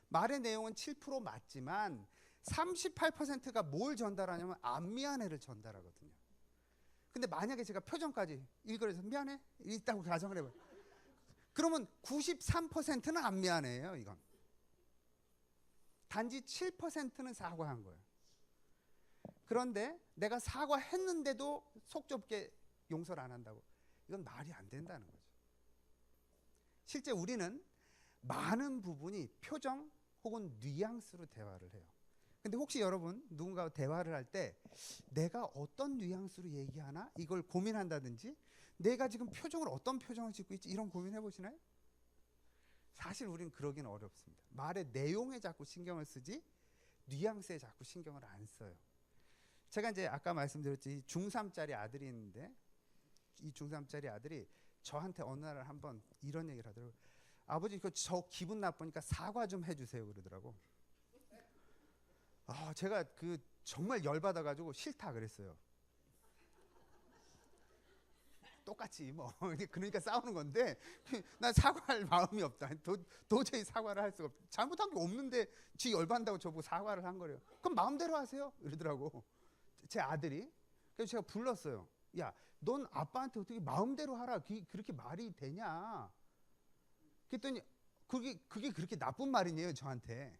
말의 내용은 7% 맞지만 38%가 뭘 전달하냐면 안 미안해를 전달하거든요. 근데 만약에 제가 표정까지 읽으려서 미안해? 있다고 가정을 해봐요. 그러면 93%는 안 미안해요. 이건 단지 7%는 사과한 거예요. 그런데 내가 사과했는데도 속 좁게 용서를 안 한다고, 이건 말이 안 된다는 거죠. 실제 우리는 많은 부분이 표정 혹은 뉘앙스로 대화를 해요. 근데 혹시 여러분 누군가와 대화를 할 때 내가 어떤 뉘앙스로 얘기하나 이걸 고민한다든지, 내가 지금 표정을 어떤 표정을 짓고 있지 이런 고민해 보시나요? 사실 우리는 그러기는 어렵습니다. 말의 내용에 자꾸 신경을 쓰지 뉘앙스에 자꾸 신경을 안 써요. 제가 이제 아까 말씀드렸지, 중3짜리 아들이 있는데, 이 중3짜리 아들이 저한테 어느 날 한번 이런 얘기를 하더라고요. 아버지, 저 기분 나쁘니까 사과 좀 해주세요 그러더라고. 제가 정말 열받아가지고 싫다 그랬어요. 똑같이 뭐 그러니까 싸우는 건데, 난 사과할 마음이 없다. 도저히 사과를 할 수가 없다. 잘못한 게 없는데 지 열받는다고 저보고 사과를 한 거래요. 그럼 마음대로 하세요 이러더라고, 제 아들이. 그래서 제가 불렀어요. 야, 넌 아빠한테 어떻게 마음대로 하라, 그렇게 말이 되냐. 그랬더니 그게 그렇게 나쁜 말이네요 저한테.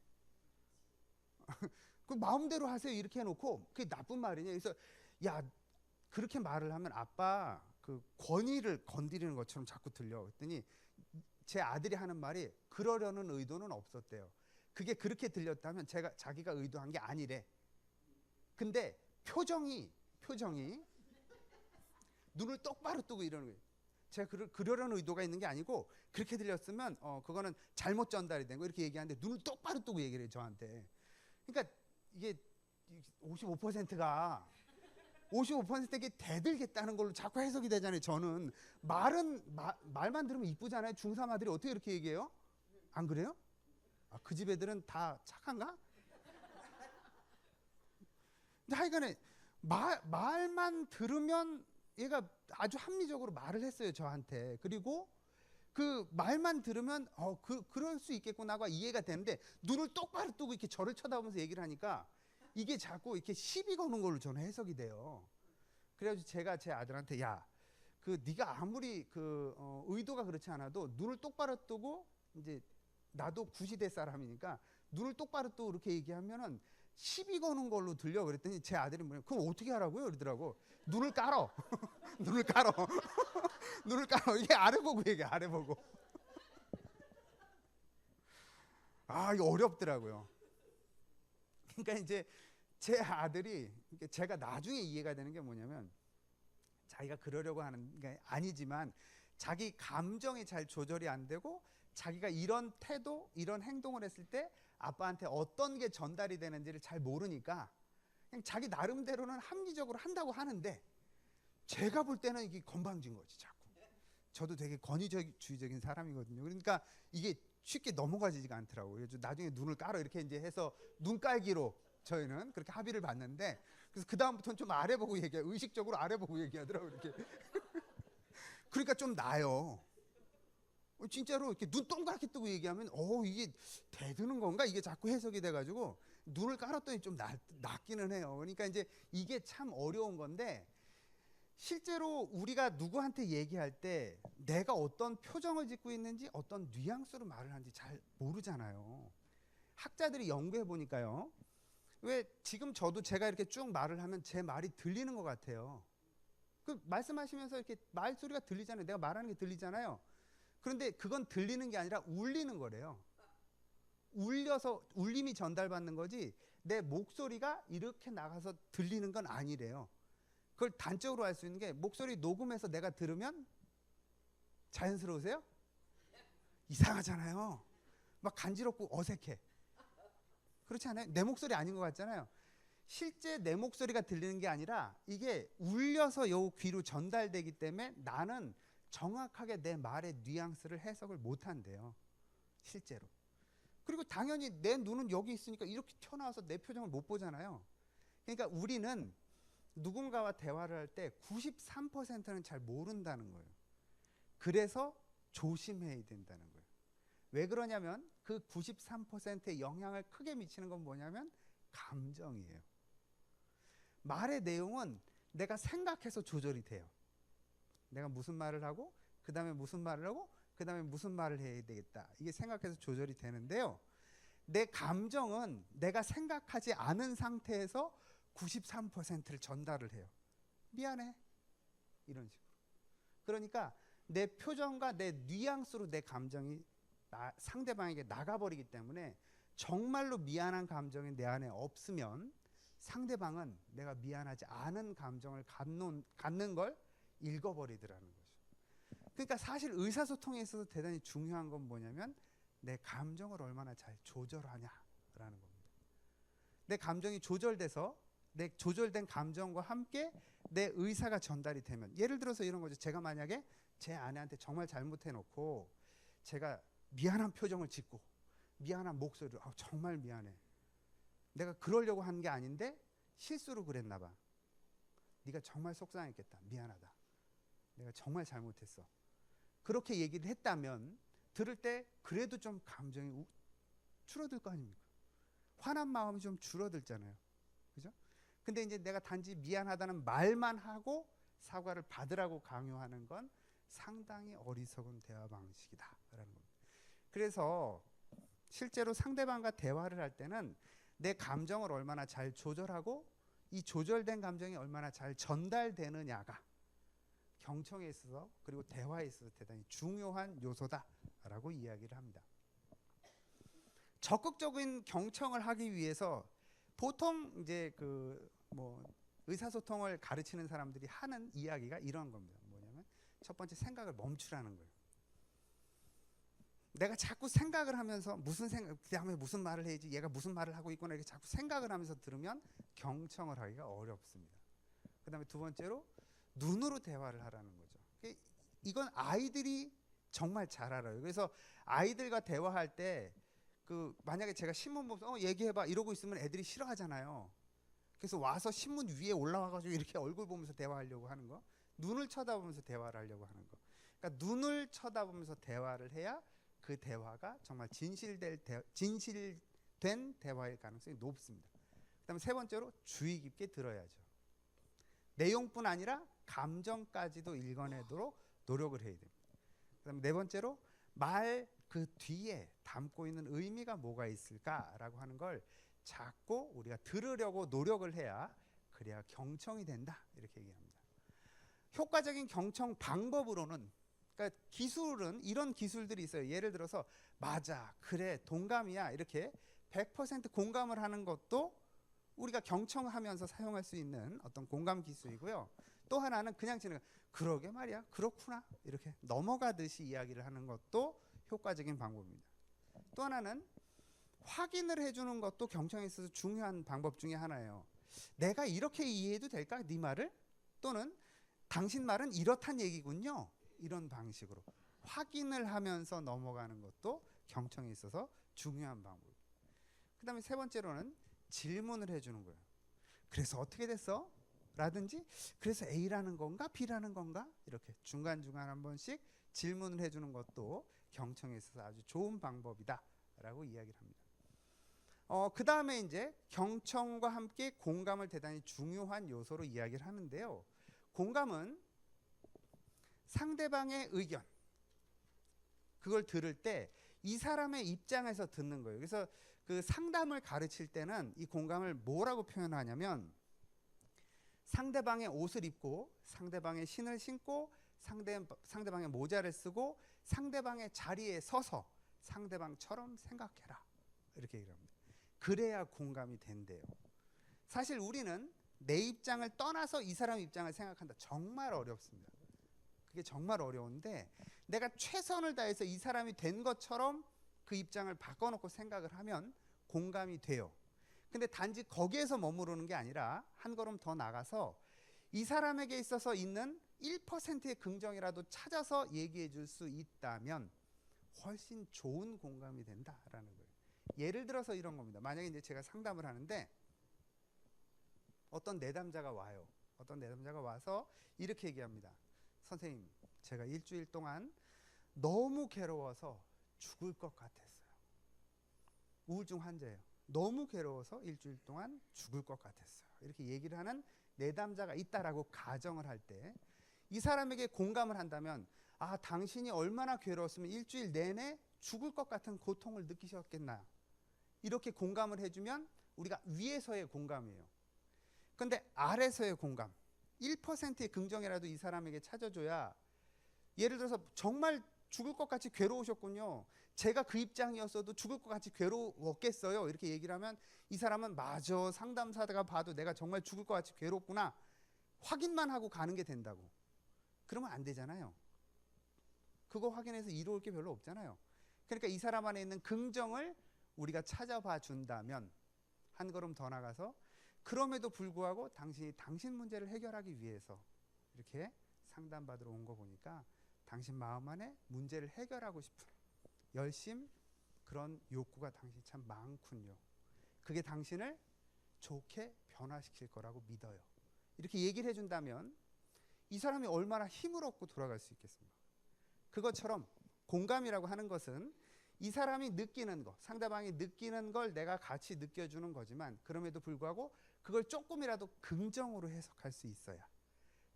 그 마음대로 하세요 이렇게 해놓고 그게 나쁜 말이냐. 그래서 야, 그렇게 말을 하면 아빠 그 권위를 건드리는 것처럼 자꾸 들려. 그랬더니 제 아들이 하는 말이 그러려는 의도는 없었대요. 그게 그렇게 들렸다면 자기가 의도한 게 아니래. 근데 표정이 눈을 똑바로 뜨고 이러는 거예요. 제가 그러려는 의도가 있는 게 아니고 그렇게 들렸으면 그거는 잘못 전달이 된 거 이렇게 얘기하는데 눈을 똑바로 뜨고 얘기를 해요 저한테. 그러니까 이게 55%가 55%에게 대들겠다는 걸로 자꾸 해석이 되잖아요. 저는 말만 들으면 이쁘잖아요. 중3 아들이 어떻게 이렇게 얘기해요? 안 그래요? 그 집 애들은 다 착한가? 근데 하여간에 말만 들으면 얘가 아주 합리적으로 말을 했어요 저한테. 그리고 그 말만 들으면 그럴 수 있겠구나가 이해가 되는데, 눈을 똑바로 뜨고 이렇게 저를 쳐다보면서 얘기를 하니까 이게 자꾸 이렇게 시비 거는 걸로 저는 해석이 돼요. 그래가지고 제가 제 아들한테, 야, 네가 아무리 의도가 그렇지 않아도 눈을 똑바로 뜨고, 이제 나도 구시대 사람이니까 눈을 똑바로 뜨고 이렇게 얘기하면은 시비 거는 걸로 들려. 그랬더니 제 아들이 그럼 어떻게 하라고요? 그러더라고. 눈을 깔어. 눈을 깔어. 눈을 깔어. 이게 아래 보고 얘기해, 아래 보고. 이거 어렵더라고요. 그러니까 이제 제 아들이, 제가 나중에 이해가 되는 게 뭐냐면, 자기가 그러려고 하는 게 아니지만 자기 감정이 잘 조절이 안 되고 자기가 이런 태도, 이런 행동을 했을 때 아빠한테 어떤 게 전달이 되는지를 잘 모르니까 그냥 자기 나름대로는 합리적으로 한다고 하는데, 제가 볼 때는 이게 건방진 거지 자꾸. 저도 되게 권위주의적인 사람이거든요. 그러니까 이게 쉽게 넘어가지가 않더라고요. 그래서 나중에 눈을 깔어 이렇게 이제 해서 눈 깔기로 저희는 그렇게 합의를 봤는데, 그래서 그 다음부터는 좀 아래 보고 얘기해, 의식적으로 아래 보고 얘기하더라고요 이렇게. 그러니까 좀 나아요. 진짜로 이렇게 눈 동그랗게 뜨고 얘기하면 이게 대드는 건가, 이게 자꾸 해석이 돼가지고 눈을 깔았더니 좀 낫기는 해요. 그러니까 이제 이게 참 어려운 건데, 실제로 우리가 누구한테 얘기할 때 내가 어떤 표정을 짓고 있는지 어떤 뉘앙스로 말을 하는지 잘 모르잖아요. 학자들이 연구해 보니까요, 왜 지금 저도 제가 이렇게 쭉 말을 하면 제 말이 들리는 것 같아요. 말씀하시면서 이렇게 말소리가 들리잖아요. 내가 말하는 게 들리잖아요. 그런데 그건 들리는 게 아니라 울리는 거래요. 울려서 울림이 전달받는 거지 내 목소리가 이렇게 나가서 들리는 건 아니래요. 그걸 단적으로 알 수 있는 게, 목소리 녹음해서 내가 들으면 자연스러우세요? 이상하잖아요. 막 간지럽고 어색해. 그렇지 않아요? 내 목소리 아닌 것 같잖아요. 실제 내 목소리가 들리는 게 아니라 이게 울려서 요 귀로 전달되기 때문에 나는 정확하게 내 말의 뉘앙스를 해석을 못한대요 실제로. 그리고 당연히 내 눈은 여기 있으니까 이렇게 튀어나와서 내 표정을 못 보잖아요. 그러니까 우리는 누군가와 대화를 할 때 93%는 잘 모른다는 거예요. 그래서 조심해야 된다는 거예요. 왜 그러냐면 그 93%의 영향을 크게 미치는 건 뭐냐면 감정이에요. 말의 내용은 내가 생각해서 조절이 돼요. 내가 무슨 말을 하고, 그 다음에 무슨 말을 하고, 그 그 다음에 무슨 말을 해야 되겠다. 이게 생각해서 조절이 되는데요. 내 감정은 내가 생각하지 않은 상태에서 93%를 전달을 해요. 미안해. 이런 식으로. 그러니까 내 표정과 내 뉘앙스로 내 감정이 상대방에게 나가버리기 때문에 정말로 미안한 감정이 내 안에 없으면 상대방은 내가 미안하지 않은 감정을 갖는 걸 읽어버리더라는 거죠. 그러니까 사실 의사소통에 있어서 대단히 중요한 건 뭐냐면 내 감정을 얼마나 잘 조절하냐라는 겁니다. 내 감정이 조절돼서 내 조절된 감정과 함께 내 의사가 전달이 되면, 예를 들어서 이런 거죠. 제가 만약에 제 아내한테 정말 잘못해놓고 제가 미안한 표정을 짓고 미안한 목소리로 정말 미안해. 내가 그러려고 한 게 아닌데 실수로 그랬나 봐. 네가 정말 속상했겠다. 미안하다. 내가 정말 잘못했어. 그렇게 얘기를 했다면 들을 때 그래도 좀 감정이 줄어들 거 아닙니까? 화난 마음이 좀 줄어들잖아요. 그죠? 근데 이제 내가 단지 미안하다는 말만 하고 사과를 받으라고 강요하는 건 상당히 어리석은 대화 방식이다라는 겁니다. 그래서 실제로 상대방과 대화를 할 때는 내 감정을 얼마나 잘 조절하고 이 조절된 감정이 얼마나 잘 전달되느냐가 경청에 있어서 그리고 대화에 있어서 대단히 중요한 요소다라고 이야기를 합니다. 적극적인 경청을 하기 위해서 보통 이제 의사소통을 가르치는 사람들이 하는 이야기가 이런 겁니다. 뭐냐면 첫 번째, 생각을 멈추라는 거예요. 내가 자꾸 생각을 하면서 그다음에 무슨 말을 해야지, 얘가 무슨 말을 하고 있구나, 이렇게 자꾸 생각을 하면서 들으면 경청을 하기가 어렵습니다. 그다음에 두 번째로 눈으로 대화를 하라는 거죠. 이건 아이들이 정말 잘 알아요. 그래서 아이들과 대화할 때 만약에 제가 신문 보면서 얘기해봐 이러고 있으면 애들이 싫어하잖아요. 그래서 와서 신문 위에 올라와가지고 이렇게 얼굴 보면서 대화하려고 하는 거, 눈을 쳐다보면서 대화를 하려고 하는 거. 그러니까 눈을 쳐다보면서 대화를 해야 그 대화가 정말 진실된 대화일 가능성이 높습니다. 그다음에 세 번째로 주의 깊게 들어야죠. 내용뿐 아니라 감정까지도 읽어내도록 노력을 해야 됩니다. 그다음에 네 번째로 말 그 뒤에 담고 있는 의미가 뭐가 있을까라고 하는 걸 자꾸 우리가 들으려고 노력을 해야 그래야 경청이 된다, 이렇게 얘기합니다. 효과적인 경청 방법으로는, 그러니까 기술은 이런 기술들이 있어요. 예를 들어서 맞아, 그래, 동감이야, 이렇게 100% 공감을 하는 것도 우리가 경청하면서 사용할 수 있는 어떤 공감 기술이고요. 또 하나는 그냥 그러게 말이야, 그렇구나, 이렇게 넘어가듯이 이야기를 하는 것도 효과적인 방법입니다. 또 하나는 확인을 해주는 것도 경청에 있어서 중요한 방법 중에 하나예요. 내가 이렇게 이해해도 될까? 네 말을? 또는 당신 말은 이렇단 얘기군요. 이런 방식으로 확인을 하면서 넘어가는 것도 경청에 있어서 중요한 방법입니다. 그 다음에 세 번째로는 질문을 해주는 거예요. 그래서 어떻게 됐어? 라든지 그래서 A라는 건가 B라는 건가? 이렇게 중간중간 한 번씩 질문을 해주는 것도 경청에 있어서 아주 좋은 방법이다 라고 이야기를 합니다. 그 다음에 이제 경청과 함께 공감을 대단히 중요한 요소로 이야기를 하는데요. 공감은 상대방의 의견, 그걸 들을 때 이 사람의 입장에서 듣는 거예요. 그래서 그 상담을 가르칠 때는 이 공감을 뭐라고 표현하냐면, 상대방의 옷을 입고 상대방의 신을 신고 상대방의 모자를 쓰고 상대방의 자리에 서서 상대방처럼 생각해라, 이렇게 얘기를 합니다. 그래야 공감이 된대요. 사실 우리는 내 입장을 떠나서 이 사람 입장을 생각한다. 정말 어렵습니다. 그게 정말 어려운데 내가 최선을 다해서 이 사람이 된 것처럼 그 입장을 바꿔놓고 생각을 하면 공감이 돼요. 근데 단지 거기에서 머무르는 게 아니라 한 걸음 더 나가서 이 사람에게 있어서 있는 1%의 긍정이라도 찾아서 얘기해 줄 수 있다면 훨씬 좋은 공감이 된다라는 거예요. 예를 들어서 이런 겁니다. 만약에 이제 제가 상담을 하는데 어떤 내담자가 와요. 어떤 내담자가 와서 이렇게 얘기합니다. 선생님, 제가 일주일 동안 너무 괴로워서 죽을 것 같았어요. 우울증 환자예요. 너무 괴로워서 일주일 동안 죽을 것 같았어요. 이렇게 얘기를 하는 내담자가 있다라고 가정을 할 때 이 사람에게 공감을 한다면 아, 당신이 얼마나 괴로웠으면 일주일 내내 죽을 것 같은 고통을 느끼셨겠나. 이렇게 공감을 해주면 우리가 위에서의 공감이에요. 근데 아래서의 공감, 1%의 긍정이라도 이 사람에게 찾아줘야, 예를 들어서 정말 죽을 것 같이 괴로우셨군요. 제가 그 입장이었어도 죽을 것 같이 괴로웠겠어요. 이렇게 얘기를 하면 이 사람은 맞아, 상담사가 봐도 내가 정말 죽을 것 같이 괴롭구나. 확인만 하고 가는 게 된다고. 그러면 안 되잖아요. 그거 확인해서 이루을 게 별로 없잖아요. 그러니까 이 사람 안에 있는 긍정을 우리가 찾아봐 준다면 한 걸음 더 나가서 그럼에도 불구하고 당신이 당신 문제를 해결하기 위해서 이렇게 상담받으러 온 거 보니까 당신 마음 안에 문제를 해결하고 싶은 열심, 그런 욕구가 당신이 참 많군요. 그게 당신을 좋게 변화시킬 거라고 믿어요. 이렇게 얘기를 해준다면 이 사람이 얼마나 힘을 얻고 돌아갈 수 있겠습니까? 그것처럼 공감이라고 하는 것은 이 사람이 느끼는 것, 상대방이 느끼는 걸 내가 같이 느껴주는 거지만 그럼에도 불구하고 그걸 조금이라도 긍정으로 해석할 수 있어야,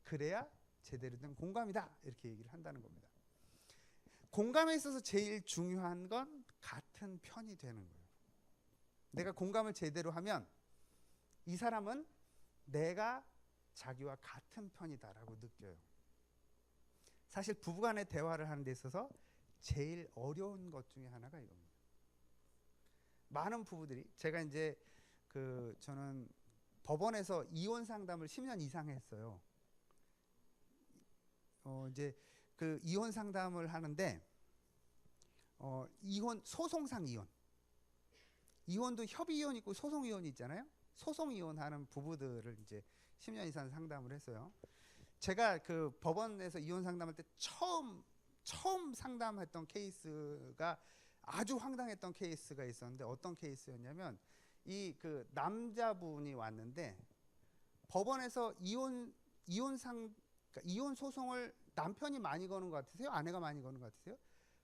그래야 제대로 된 공감이다, 이렇게 얘기를 한다는 겁니다. 공감에 있어서 제일 중요한 건 같은 편이 되는 거예요. 내가 공감을 제대로 하면 이 사람은 내가 자기와 같은 편이다라고 느껴요. 사실 부부간의 대화를 하는 데 있어서 제일 어려운 것 중에 하나가 이겁니다. 많은 부부들이, 제가 이제 저는 법원에서 이혼 상담을 10년 이상 했어요. 이제 그 이혼 상담을 하는데 이혼, 소송상 이혼, 이혼도 협의 이혼 있고 소송 이혼이 있잖아요. 소송 이혼하는 부부들을 이제 10년 이상 상담을 했어요. 제가 그 법원에서 이혼 상담할 때 처음 상담했던 케이스가 아주 황당했던 케이스가 있었는데, 어떤 케이스였냐면 이 그 남자분이 왔는데 법원에서 그러니까 이혼 소송을 남편이 많이 거는 것 같으세요? 아내가 많이 거는 것 같으세요?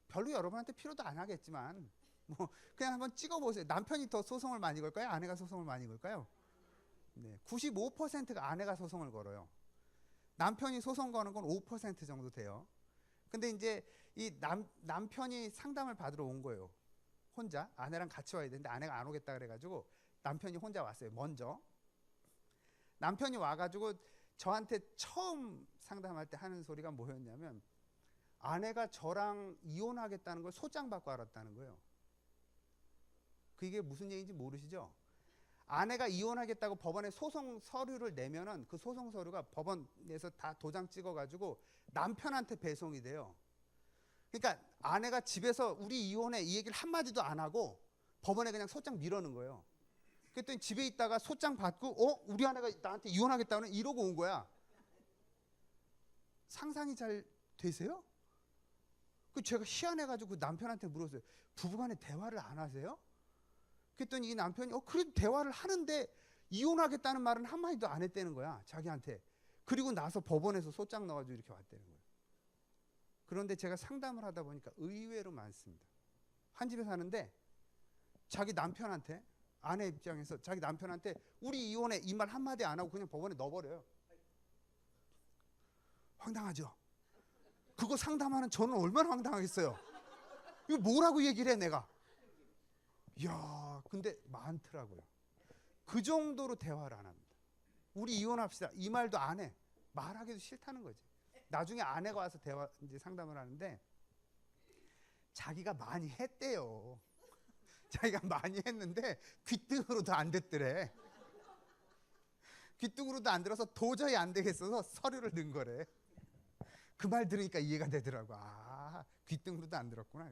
별로 여러분한테 필요도 안 하겠지만 뭐 그냥 한번 찍어보세요. 남편이 더 소송을 많이 걸까요? 아내가 소송을 많이 걸까요? 네, 95%가 아내가 소송을 걸어요. 남편이 소송 거는 건 5% 정도 돼요. 근데 이제 이 남편이 상담을 받으러 온 거예요. 혼자. 아내랑 같이 와야 되는데 아내가 안 오겠다 그래가지고 남편이 혼자 왔어요. 먼저. 남편이 와가지고 저한테 처음 상담할 때 하는 소리가 뭐였냐면, 아내가 저랑 이혼하겠다는 걸 소장 받고 알았다는 거예요. 그게 무슨 얘기인지 모르시죠? 아내가 이혼하겠다고 법원에 소송 서류를 내면은 그 소송 서류가 법원에서 다 도장 찍어가지고 남편한테 배송이 돼요. 그러니까 아내가 집에서 우리 이혼해 이 얘기를 한마디도 안 하고 법원에 그냥 소장 밀어넣은 거예요. 그랬더니 집에 있다가 소장 받고 우리 아내가 나한테 이혼하겠다는 이러고 온 거야. 상상이 잘 되세요? 그 제가 희한해가지고 남편한테 물었어요. 부부간에 대화를 안 하세요? 그랬더니 이 남편이 그래도 대화를 하는데 이혼하겠다는 말은 한마디도 안 했다는 거야, 자기한테. 그리고 나서 법원에서 소장 넣어가지고 이렇게 왔다는 거예요. 그런데 제가 상담을 하다 보니까 의외로 많습니다. 한 집에 사는데 자기 남편한테, 아내 입장에서 자기 남편한테 우리 이혼해 이 말 한마디 안 하고 그냥 법원에 넣어버려요. 황당하죠? 그거 상담하는 저는 얼마나 황당하겠어요. 이거 뭐라고 얘기를 해 내가. 이야, 근데 많더라고요. 그 정도로 대화를 안 합니다. 우리 이혼합시다 이 말도 안 해. 말하기도 싫다는 거지. 나중에 아내가 와서 이제 상담을 하는데 자기가 많이 했대요. 자기가 많이 했는데 귀등으로도 안 됐더래. 귀등으로도 안 들어서 도저히 안 되겠어서 서류를 넣은 거래. 그 말 들으니까 이해가 되더라고. 아, 귀등으로도 안 들었구나.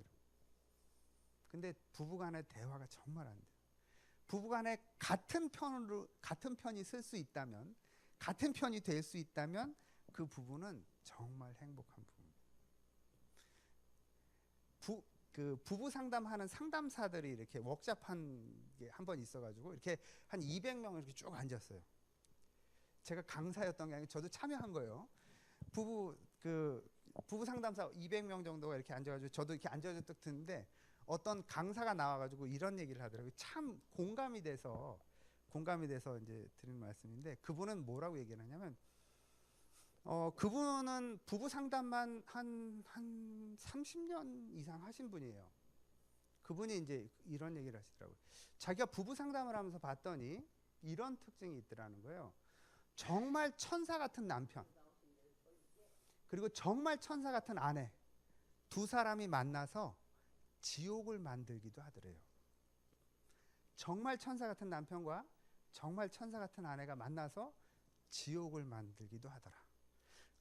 근데 부부간의 대화가 정말 안 돼요. 부부간에 같은 편이 쓸 수 있다면, 같은 편이 될 수 있다면 그 부부는 정말 행복한 부부입니다. 부부 상담하는 상담사들이 이렇게 워크숍한 게 한 번 있어가지고 이렇게 한 200명을 이렇게 쭉 앉았어요. 제가 강사였던 게 아니고 저도 참여한 거예요. 부부 상담사 200명 정도가 이렇게 앉아가지고 저도 이렇게 앉아서 딱 듣는데 어떤 강사가 나와가지고 이런 얘기를 하더라고요. 참 공감이 돼서 이제 드리는 말씀인데, 그분은 뭐라고 얘기를 하냐면, 그분은 부부 상담만 한 30년 이상 하신 분이에요. 그분이 이제 이런 얘기를 하시더라고요. 자기가 부부 상담을 하면서 봤더니 이런 특징이 있더라는 거예요. 정말 천사 같은 남편, 그리고 정말 천사 같은 아내, 두 사람이 만나서 지옥을 만들기도 하더래요. 정말 천사 같은 남편과 정말 천사 같은 아내가 만나서 지옥을 만들기도 하더라.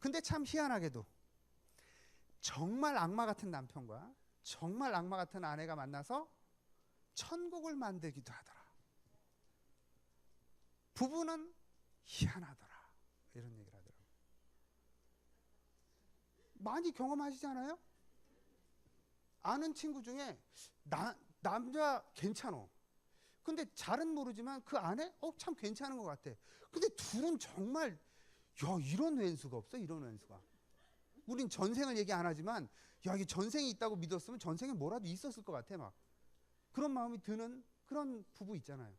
근데 참 희한하게도 정말 악마 같은 남편과 정말 악마 같은 아내가 만나서 천국을 만들기도 하더라. 부부는 희한하더라. 이런 얘기를 하더라고요. 많이 경험하시잖아요? 아는 친구 중에 남자 괜찮어. 근데 잘은 모르지만 그 아내 참 괜찮은 것 같아. 근데 둘은 정말 이런 왼수가 없어. 이런 왼수가. 우린 전생을 얘기 안 하지만 이게 전생이 있다고 믿었으면 전생에 뭐라도 있었을 것 같아. 막 그런 마음이 드는 그런 부부 있잖아요.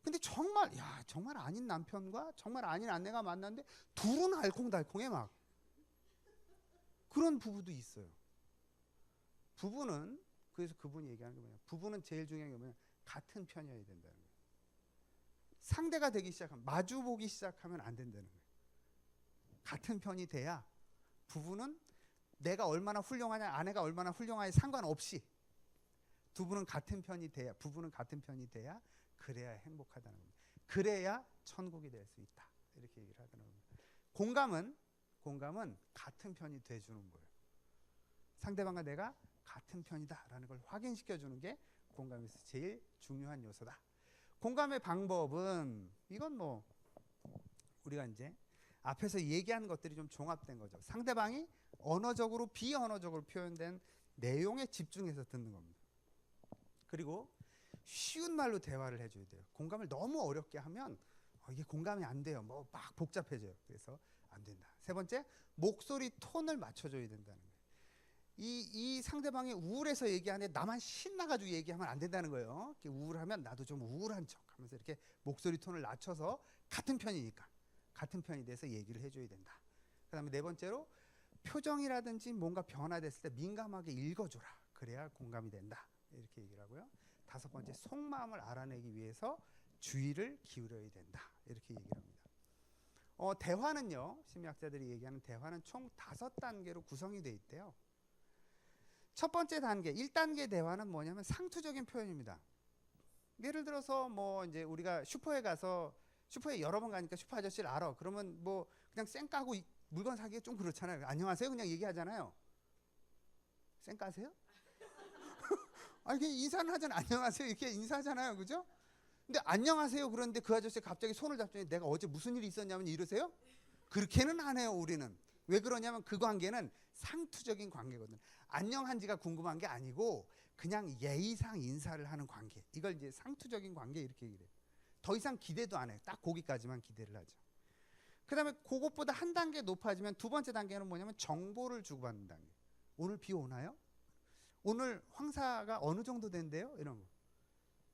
근데 정말 정말 아닌 남편과 정말 아닌 아내가 만났는데 둘은 알콩달콩해. 막 그런 부부도 있어요. 부부는 그래서 그분이 얘기하는 게 뭐냐, 부부는 제일 중요한 게 뭐냐, 같은 편이어야 된다는 거예요. 상대가 되기 시작하면, 마주보기 시작하면 안 된다는 거예요. 같은 편이 돼야 부부는 내가 얼마나 훌륭하냐, 아내가 얼마나 훌륭하냐 상관없이 부부는 같은 편이 돼야 그래야 행복하다는 겁니다. 그래야 천국이 될 수 있다. 이렇게 얘기를 하더라고요. 공감은 같은 편이 돼주는 거예요. 상대방과 내가 같은 편이다라는 걸 확인시켜주는 게 공감에서 제일 중요한 요소다. 공감의 방법은 이건 뭐 우리가 이제 앞에서 얘기한 것들이 좀 종합된 거죠. 상대방이 언어적으로 비언어적으로 표현된 내용에 집중해서 듣는 겁니다. 그리고 쉬운 말로 대화를 해줘야 돼요. 공감을 너무 어렵게 하면 이게 공감이 안 돼요. 뭐 막 복잡해져요. 그래서 안 된다. 세 번째, 목소리 톤을 맞춰줘야 된다는 거예요. 이 상대방이 우울해서 얘기하는데 나만 신나가지고 얘기하면 안 된다는 거예요. 이렇게 우울하면 나도 좀 우울한 척하면서 이렇게 목소리 톤을 낮춰서 같은 편이니까 같은 편이 돼서 얘기를 해줘야 된다. 그다음에 네 번째로, 표정이라든지 뭔가 변화됐을 때 민감하게 읽어줘라. 그래야 공감이 된다. 이렇게 얘기를 하고요. 다섯 번째, 속마음을 알아내기 위해서 주의를 기울여야 된다. 이렇게 얘기를 합니다. 대화는요, 심리학자들이 얘기하는 대화는 총 5단계로 구성이 되어 있대요. 첫 번째 단계, 1단계 대화는 뭐냐면 상투적인 표현입니다. 예를 들어서 뭐 이제 우리가 슈퍼에 가서, 슈퍼에 여러 번 가니까 슈퍼 아저씨를 알아. 그러면 뭐 그냥 쌩 까고 물건 사기가 좀 그렇잖아요. 안녕하세요 그냥 얘기하잖아요. 쌩 까세요? 이렇게 인사는 하잖아요. 안녕하세요 이렇게 인사하잖아요. 그죠? 근데 안녕하세요 그런데 그 아저씨 갑자기 손을 잡더니 내가 어제 무슨 일이 있었냐면 이러세요? 그렇게는 안 해요. 우리는. 왜 그러냐면 그 관계는 상투적인 관계거든. 안녕한지가 궁금한 게 아니고 그냥 예의상 인사를 하는 관계. 이걸 이제 상투적인 관계 이렇게 얘기를 해요. 더 이상 기대도 안 해요. 딱 거기까지만 기대를 하죠. 그 다음에 그것보다 한 단계 높아지면 두 번째 단계는 뭐냐면 정보를 주고받는 단계. 오늘 비 오나요? 오늘 황사가 어느 정도 된대요? 이런 거.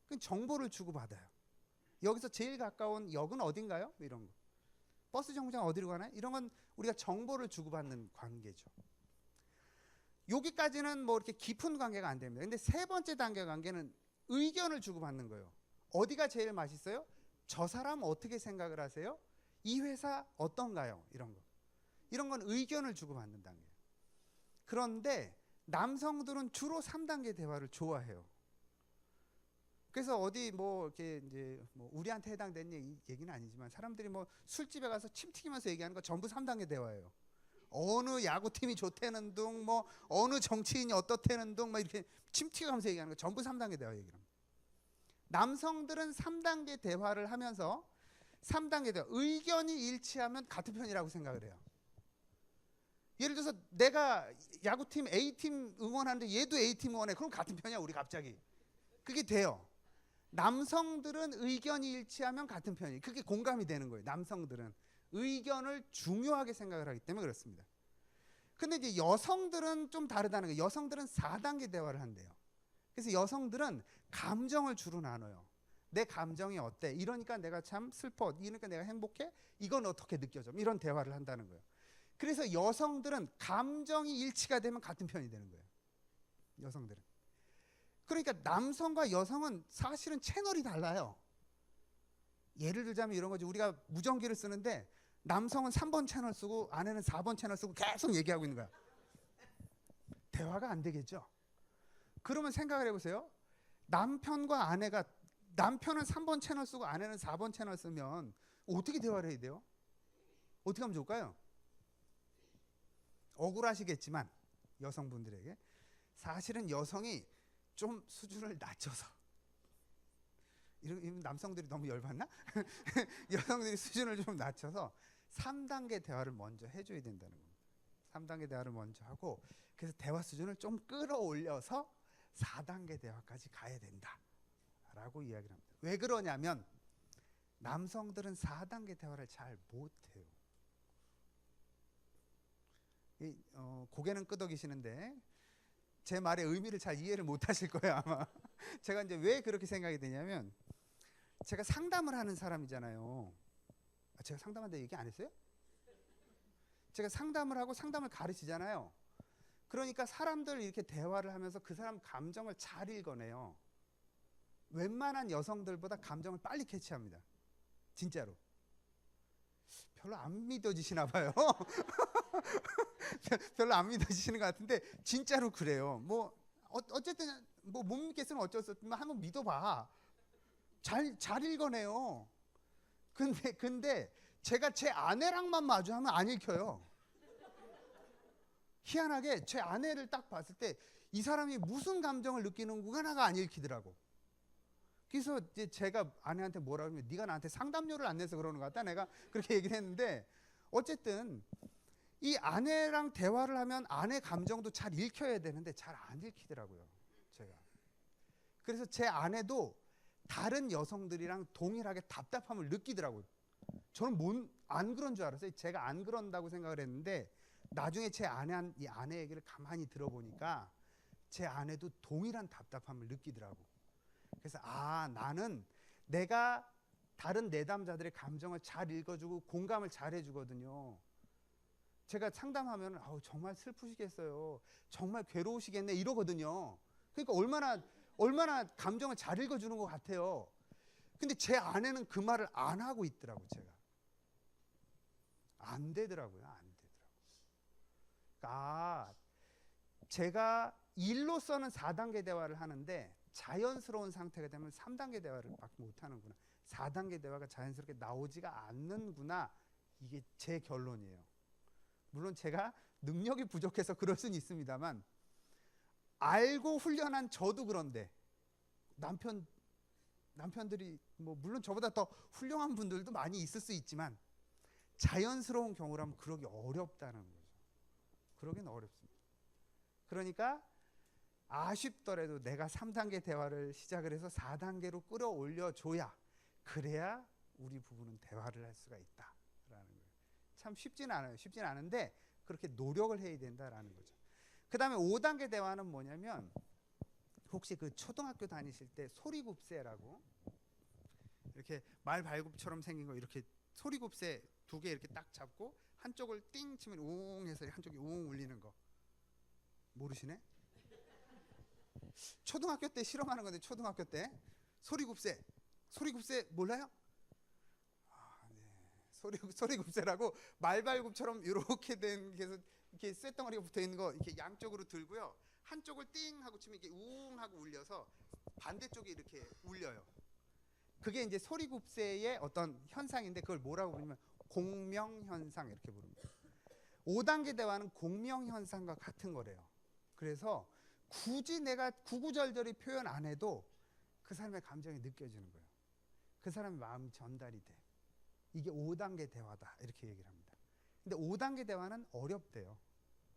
그 정보를 주고받아요. 여기서 제일 가까운 역은 어딘가요? 이런 거. 버스 정류장 어디로 가나요? 이런 건 우리가 정보를 주고받는 관계죠. 여기까지는 뭐 이렇게 깊은 관계가 안 됩니다. 근데 세 번째 단계 관계는 의견을 주고받는 거예요. 어디가 제일 맛있어요? 저 사람 어떻게 생각을 하세요? 이 회사 어떤가요? 이런 거. 이런 건 의견을 주고받는 단계예요. 그런데 남성들은 주로 3단계 대화를 좋아해요. 그래서 어디 뭐 이렇게 이제 뭐 우리한테 해당되는 얘기는 아니지만 사람들이 뭐 술집에 가서 침 튀기면서 얘기하는 거 전부 3단계 대화예요. 어느 야구팀이 좋다는 둥, 뭐 어느 정치인이 어떻다는 둥, 막 이렇게 침 튀기면서 얘기하는 거 전부 3단계 대화 얘기를 합니다. 남성들은 3단계 대화를 하면서 3단계 대화, 의견이 일치하면 같은 편이라고 생각을 해요. 예를 들어서 내가 야구팀 A팀 응원하는데 얘도 A팀 응원해. 그럼 같은 편이야 우리 갑자기. 그게 돼요. 남성들은 의견이 일치하면 같은 편이에요. 그게 공감이 되는 거예요. 남성들은 의견을 중요하게 생각을 하기 때문에 그렇습니다. 근데 이제 여성들은 좀 다르다는 거예요. 여성들은 4단계 대화를 한대요. 그래서 여성들은 감정을 주로 나눠요. 내 감정이 어때? 이러니까 내가 참 슬퍼. 이러니까 내가 행복해? 이건 어떻게 느껴져? 이런 대화를 한다는 거예요. 그래서 여성들은 감정이 일치가 되면 같은 편이 되는 거예요. 여성들은. 그러니까 남성과 여성은 사실은 채널이 달라요. 예를 들자면 이런 거죠. 우리가 무전기를 쓰는데 남성은 3번 채널 쓰고 아내는 4번 채널 쓰고 계속 얘기하고 있는 거야. 대화가 안 되겠죠. 그러면 생각을 해보세요. 남편과 아내가, 남편은 3번 채널 쓰고 아내는 4번 채널 쓰면 어떻게 대화를 해야 돼요? 어떻게 하면 좋을까요? 억울하시겠지만 여성분들에게 사실은 여성이 좀 수준을 낮춰서, 이런 남성들이 너무 열받나? 여성들이 수준을 좀 낮춰서 3단계 대화를 먼저 해줘야 된다는 겁니다. 3단계 대화를 먼저 하고, 그래서 대화 수준을 좀 끌어올려서 4단계 대화까지 가야 된다라고 이야기를 합니다. 왜 그러냐면 남성들은 4단계 대화를 잘 못해요. 고개는 끄덕이시는데 제 말의 의미를 잘 이해를 못하실 거예요 아마. 제가 이제 왜 그렇게 생각이 되냐면, 제가 상담을 하는 사람이잖아요. 제가 상담한데 얘기 안 했어요? 제가 상담을 하고 상담을 가르치잖아요. 그러니까 사람들 이렇게 대화를 하면서 그 사람 감정을 잘 읽어내요. 웬만한 여성들보다 감정을 빨리 캐치합니다. 진짜로. 별로 안 믿어지시나 봐요. 별로 안 믿어지시는 것 같은데 진짜로 그래요. 뭐 어쨌든 뭐 못 믿겠으면 어쩔 수 없지만 한번 믿어봐. 잘 읽어내요. 근데 제가 제 아내랑만 마주하면 안 읽혀요. 희한하게 제 아내를 딱 봤을 때 이 사람이 무슨 감정을 느끼는구나가 안 읽히더라고. 그래서 이제 제가 아내한테 뭐라고 하면, 네가 나한테 상담료를 안 내서 그러는 것 같다, 내가 그렇게 얘기를 했는데, 어쨌든 이 아내랑 대화를 하면 아내 감정도 잘 읽혀야 되는데 잘 안 읽히더라고요, 제가. 그래서 제 아내도 다른 여성들이랑 동일하게 답답함을 느끼더라고요. 저는 안 그런 줄 알았어요. 제가 안 그런다고 생각을 했는데 나중에 이 아내 얘기를 가만히 들어보니까 제 아내도 동일한 답답함을 느끼더라고. 그래서 나는 내가 다른 내담자들의 감정을 잘 읽어주고 공감을 잘 해주거든요. 제가 상담하면 정말 슬프시겠어요, 정말 괴로우시겠네 이러거든요. 그러니까 얼마나 감정을 잘 읽어주는 것 같아요. 근데 제 아내는 그 말을 안 하고 있더라고. 제가 안 되더라고요. 안 되더라고요. 제가 일로서는 4단계 대화를 하는데 자연스러운 상태가 되면 3단계 대화를 막 못하는구나, 4단계 대화가 자연스럽게 나오지가 않는구나, 이게 제 결론이에요. 물론 제가 능력이 부족해서 그럴 수는 있습니다만, 알고 훈련한 저도 그런데 남편들이 뭐 물론 저보다 더 훌륭한 분들도 많이 있을 수 있지만 자연스러운 경우라면 그러기 어렵다는 거죠. 그러긴 어렵습니다. 그러니까 아쉽더라도 내가 3단계 대화를 시작을 해서 4단계로 끌어올려 줘야, 그래야 우리 부부는 대화를 할 수가 있다라는 거예요. 참 쉽진 않아요. 쉽진 않은데 그렇게 노력을 해야 된다라는 거죠. 그 다음에 5단계 대화는 뭐냐면, 혹시 그 초등학교 다니실 때 소리굽새라고, 이렇게 말발굽처럼 생긴 거, 이렇게 소리굽새 2개 이렇게 딱 잡고 한쪽을 띵 치면 웅 해서 한쪽이 웅 울리는 거 모르시네? 초등학교 때 실험하는 건데, 초등학교 때 소리굽새 몰라요? 네. 소리굽새라고 말발굽처럼 이렇게 된, 그래서 이렇게 쇳덩어리가 붙어 있는 거 이렇게 양쪽으로 들고요, 한쪽을 띵 하고 치면 이렇게 웅 하고 울려서 반대쪽이 이렇게 울려요. 그게 이제 소리굽새의 어떤 현상인데, 그걸 뭐라고 부르냐면 공명현상 이렇게 부릅니다. 5단계 대화는 공명현상과 같은 거래요. 그래서 굳이 내가 구구절절히 표현 안 해도 그 사람의 감정이 느껴지는 거예요. 그 사람의 마음이 전달이 돼. 이게 5단계 대화다, 이렇게 얘기를 합니다. 근데 5단계 대화는 어렵대요.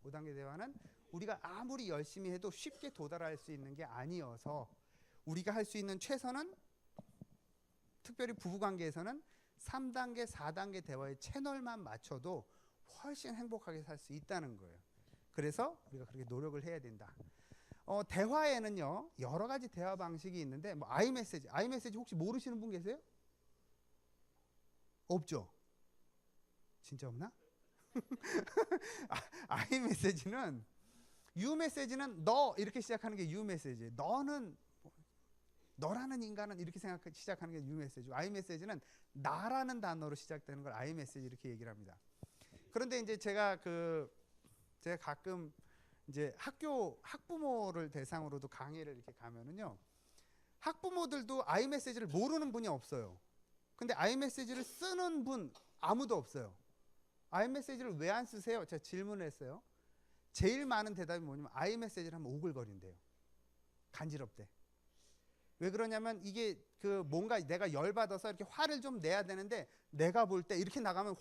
5단계 대화는 우리가 아무리 열심히 해도 쉽게 도달할 수 있는 게 아니어서, 우리가 할 수 있는 최선은, 특별히 부부관계에서는 3단계, 4단계 대화의 채널만 맞춰도 훨씬 행복하게 살 수 있다는 거예요. 그래서 우리가 그렇게 노력을 해야 된다. 대화에는요, 여러 가지 대화 방식이 있는데, 뭐 아이메시지 혹시 모르시는 분 계세요? 없죠? 진짜 없나? I 메시지는 U 메시지는 너 이렇게 시작하는 게 U 메시지. 너는 너라는 인간은 이렇게 시작하는 게 U 메시지고 I 메시지는 나라는 단어로 시작되는 걸 I 메시지 이렇게 얘기를 합니다. 그런데 이제 제가 가끔 이제 학부모를 대상으로도 강의를 이렇게 가면은요. 학부모들도 I 메시지를 모르는 분이 없어요. 근데 I 메시지를 쓰는 분 아무도 없어요. I 메시지를 왜 안 쓰세요? 제가 질문을 했어요. 제일 많은 대답이 뭐냐면 I 메시지를 하면 오글거린대요. 간지럽대. 왜 그러냐면 이게 뭔가 내가 열받아서 이렇게 화를 좀 내야 되는데 내가 볼 때 이렇게 나가면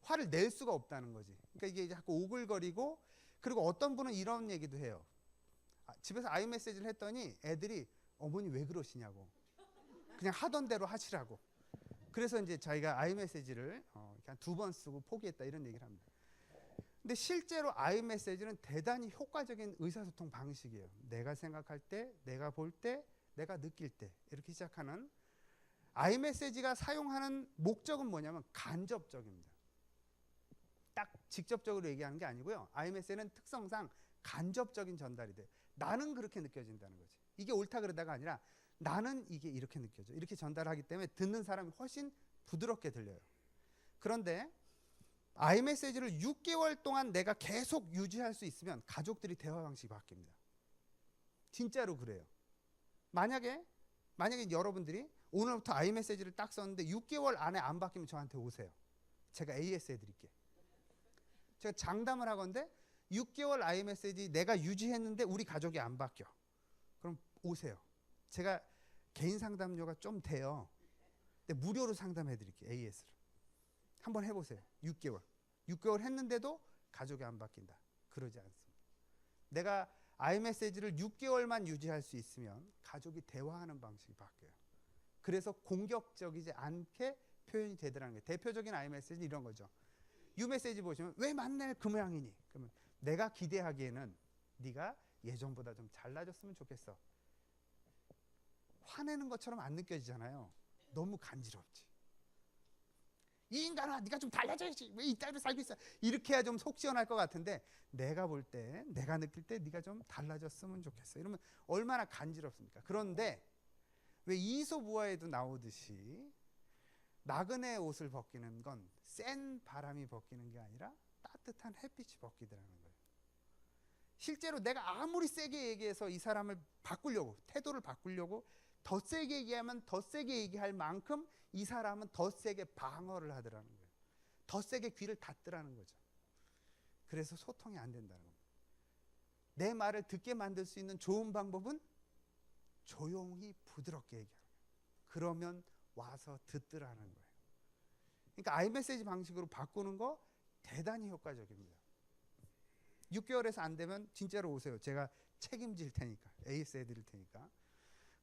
화를 낼 수가 없다는 거지. 그러니까 이게 자꾸 오글거리고 그리고 어떤 분은 이런 얘기도 해요. 집에서 I 메시지를 했더니 애들이 어머니 왜 그러시냐고. 그냥 하던 대로 하시라고. 그래서 이제 자기가 I 메시지를 한 2번 쓰고 포기했다 이런 얘기를 합니다. 근데 실제로 I 메시지는 대단히 효과적인 의사소통 방식이에요. 내가 생각할 때, 내가 볼 때, 내가 느낄 때 이렇게 시작하는 I 메시지가 사용하는 목적은 뭐냐면 간접적입니다. 딱 직접적으로 얘기하는 게 아니고요. I 메시지는 특성상 간접적인 전달이 돼요. 나는 그렇게 느껴진다는 거지. 이게 옳다 그러다가 아니라 나는 이게 이렇게 느껴져. 이렇게 전달하기 때문에 듣는 사람이 훨씬 부드럽게 들려요. 그런데 I 메시지를 6개월 동안 내가 계속 유지할 수 있으면 가족들이 대화 방식이 바뀝니다. 진짜로 그래요. 만약에 여러분들이 오늘부터 I 메시지를 딱 썼는데 6개월 안에 안 바뀌면 저한테 오세요. 제가 AS 해드릴게요. 제가 장담을 하건데 6개월 I 메시지 내가 유지했는데 우리 가족이 안 바뀌어. 그럼 오세요. 제가 개인 상담료가 좀 돼요. 근데 무료로 상담해 드릴게요. AS를. 한번 해보세요. 6개월 했는데도 가족이 안 바뀐다. 그러지 않습니다. 내가 I 메시지를 6개월만 유지할 수 있으면 가족이 대화하는 방식이 바뀌어요. 그래서 공격적이지 않게 표현이 되더라는 거예요. 대표적인 I 메시지는 이런 거죠. U 메시지 보시면 왜 만날 그 모양이니? 그러면 내가 기대하기에는 네가 예전보다 좀 잘나졌으면 좋겠어. 화내는 것처럼 안 느껴지잖아요. 너무 간지럽지. 이 인간아, 네가 좀 달라져야지. 왜 이따위로 살고 있어? 이렇게 해야 좀 속 시원할 것 같은데 내가 볼 때, 내가 느낄 때 네가 좀 달라졌으면 좋겠어. 이러면 얼마나 간지럽습니까? 그런데 왜 이솝우화에도 나오듯이 나그네 옷을 벗기는 건 센 바람이 벗기는 게 아니라 따뜻한 햇빛이 벗기더라는 거예요. 실제로 내가 아무리 세게 얘기해서 이 사람을 바꾸려고, 태도를 바꾸려고 더 세게 얘기하면 더 세게 얘기할 만큼 이 사람은 더 세게 방어를 하더라는 거예요. 더 세게 귀를 닫더라는 거죠. 그래서 소통이 안 된다는 겁니다. 내 말을 듣게 만들 수 있는 좋은 방법은 조용히 부드럽게 얘기하는 거예요. 그러면 와서 듣더라는 거예요. 그러니까 아이메시지 방식으로 바꾸는 거 대단히 효과적입니다. 6개월에서 안 되면 진짜로 오세요. 제가 책임질 테니까. AS 해드릴 테니까.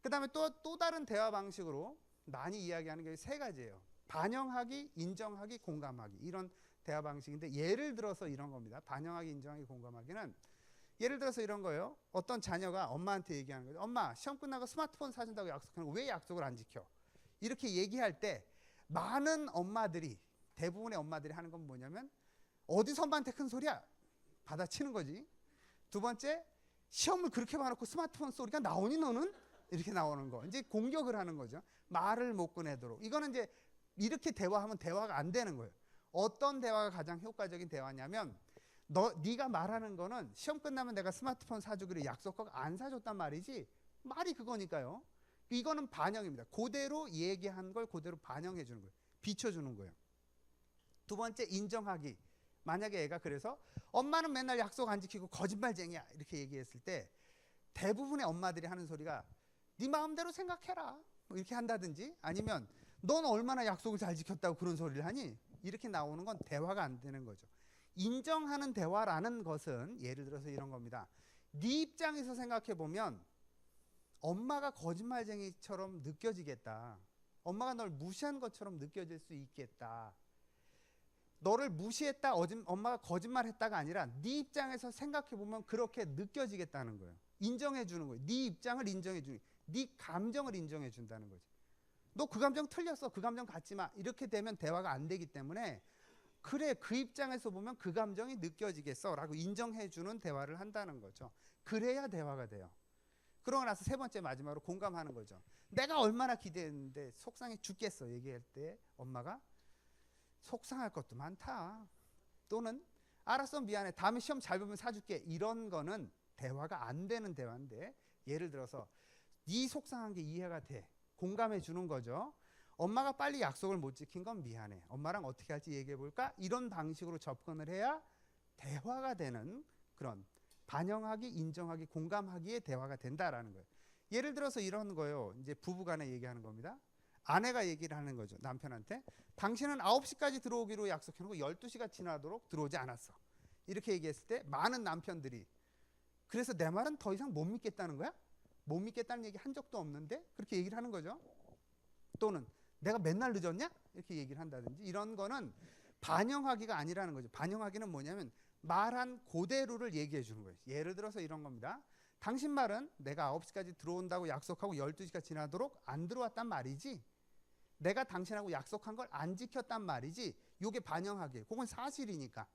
그 다음에 또 다른 대화 방식으로 많이 이야기하는 게 3가지예요. 반영하기, 인정하기, 공감하기. 이런 대화 방식인데 예를 들어서 이런 겁니다. 반영하기, 인정하기, 공감하기는 예를 들어서 이런 거예요. 어떤 자녀가 엄마한테 얘기하는 거죠. 엄마, 시험 끝나고 스마트폰 사준다고 약속하는 거 왜 약속을 안 지켜? 이렇게 얘기할 때 많은 엄마들이, 대부분의 엄마들이 하는 건 뭐냐면 어디서 엄마한테 큰 소리야? 받아치는 거지. 2번째, 시험을 그렇게 봐놓고 스마트폰 소리가 나오니 너는? 이렇게 나오는 거. 이제 공격을 하는 거죠. 말을 못 꺼내도록. 이거는 이제 이렇게 대화하면 대화가 안 되는 거예요. 어떤 대화가 가장 효과적인 대화냐면 네가 말하는 거는 시험 끝나면 내가 스마트폰 사주기로 약속하고 안 사줬단 말이지. 말이 그거니까요. 이거는 반영입니다. 그대로 얘기한 걸 그대로 반영해 주는 거예요. 비춰주는 거예요. 2번째, 인정하기. 만약에 애가 그래서 엄마는 맨날 약속 안 지키고 거짓말쟁이야 이렇게 얘기했을 때 대부분의 엄마들이 하는 소리가 네 마음대로 생각해라 뭐 이렇게 한다든지 아니면 넌 얼마나 약속을 잘 지켰다고 그런 소리를 하니 이렇게 나오는 건 대화가 안 되는 거죠. 인정하는 대화라는 것은 예를 들어서 이런 겁니다. 네 입장에서 생각해 보면 엄마가 거짓말쟁이처럼 느껴지겠다. 엄마가 널 무시한 것처럼 느껴질 수 있겠다. 너를 무시했다, 엄마가 거짓말했다가 아니라 네 입장에서 생각해 보면 그렇게 느껴지겠다는 거예요. 인정해 주는 거예요. 네 입장을 인정해 주는 거예요. 네 감정을 인정해 준다는 거지. 너 그 감정 틀렸어. 그 감정 갖지 마. 이렇게 되면 대화가 안 되기 때문에 그래, 그 입장에서 보면 그 감정이 느껴지겠어 라고 인정해 주는 대화를 한다는 거죠. 그래야 대화가 돼요. 그러고 나서 세 번째 마지막으로 공감하는 거죠. 내가 얼마나 기대했는데 속상해 죽겠어 얘기할 때 엄마가 속상할 것도 많다. 또는 알았어 미안해 다음에 시험 잘 보면 사줄게. 이런 거는 대화가 안 되는 대화인데, 예를 들어서 네 속상한 게 이해가 돼. 공감해 주는 거죠. 엄마가 빨리 약속을 못 지킨 건 미안해. 엄마랑 어떻게 할지 얘기해 볼까? 이런 방식으로 접근을 해야 대화가 되는, 그런 반영하기, 인정하기, 공감하기의 대화가 된다라는 거예요. 예를 들어서 이런 거예요. 이제 부부간에 얘기하는 겁니다. 아내가 얘기를 하는 거죠. 남편한테. 당신은 9시까지 들어오기로 약속해놓고 12시가 지나도록 들어오지 않았어. 이렇게 얘기했을 때 많은 남편들이 그래서 내 말은 더 이상 못 믿겠다는 거야? 못 믿겠다는 얘기 한 적도 없는데? 그렇게 얘기를 하는 거죠. 또는 내가 맨날 늦었냐? 이렇게 얘기를 한다든지, 이런 거는 반영하기가 아니라는 거죠. 반영하기는 뭐냐면 말한 그대로를 얘기해 주는 거예요. 예를 들어서 이런 겁니다. 당신 말은 내가 9시까지 들어온다고 약속하고 12시가 지나도록 안 들어왔단 말이지. 내가 당신하고 약속한 걸 안 지켰단 말이지. 요게 반영하기. 그건 사실이니까.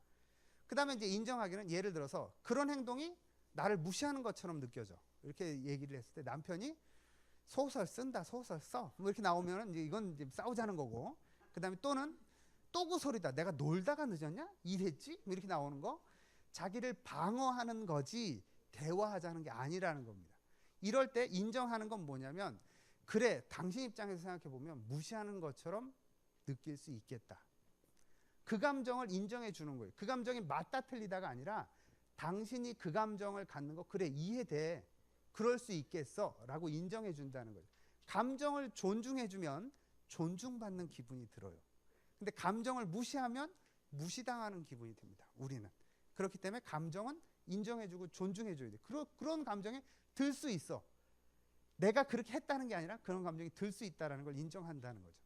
그 다음에 이제 인정하기는, 예를 들어서 그런 행동이 나를 무시하는 것처럼 느껴져. 이렇게 얘기를 했을 때 남편이 소설 쓴다, 소설 써. 뭐 이렇게 나오면 이제 이건 이제 싸우자는 거고. 그 다음에 또는 또 그 소리다. 내가 놀다가 늦었냐? 일했지? 뭐 이렇게 나오는 거. 자기를 방어하는 거지 대화하자는 게 아니라는 겁니다. 이럴 때 인정하는 건 뭐냐면, 그래, 당신 입장에서 생각해 보면 무시하는 것처럼 느낄 수 있겠다. 그 감정을 인정해 주는 거예요. 그 감정이 맞다 틀리다가 아니라 당신이 그 감정을 갖는 거 그래 이해돼. 그럴 수 있겠어 라고 인정해 준다는 거예요. 감정을 존중해 주면 존중받는 기분이 들어요. 근데 감정을 무시하면 무시당하는 기분이 듭니다. 우리는. 그렇기 때문에 감정은 인정해주고 존중해줘야 돼. 그런 감정이 들 수 있어. 내가 그렇게 했다는 게 아니라 그런 감정이 들 수 있다는 걸 인정한다는 거죠.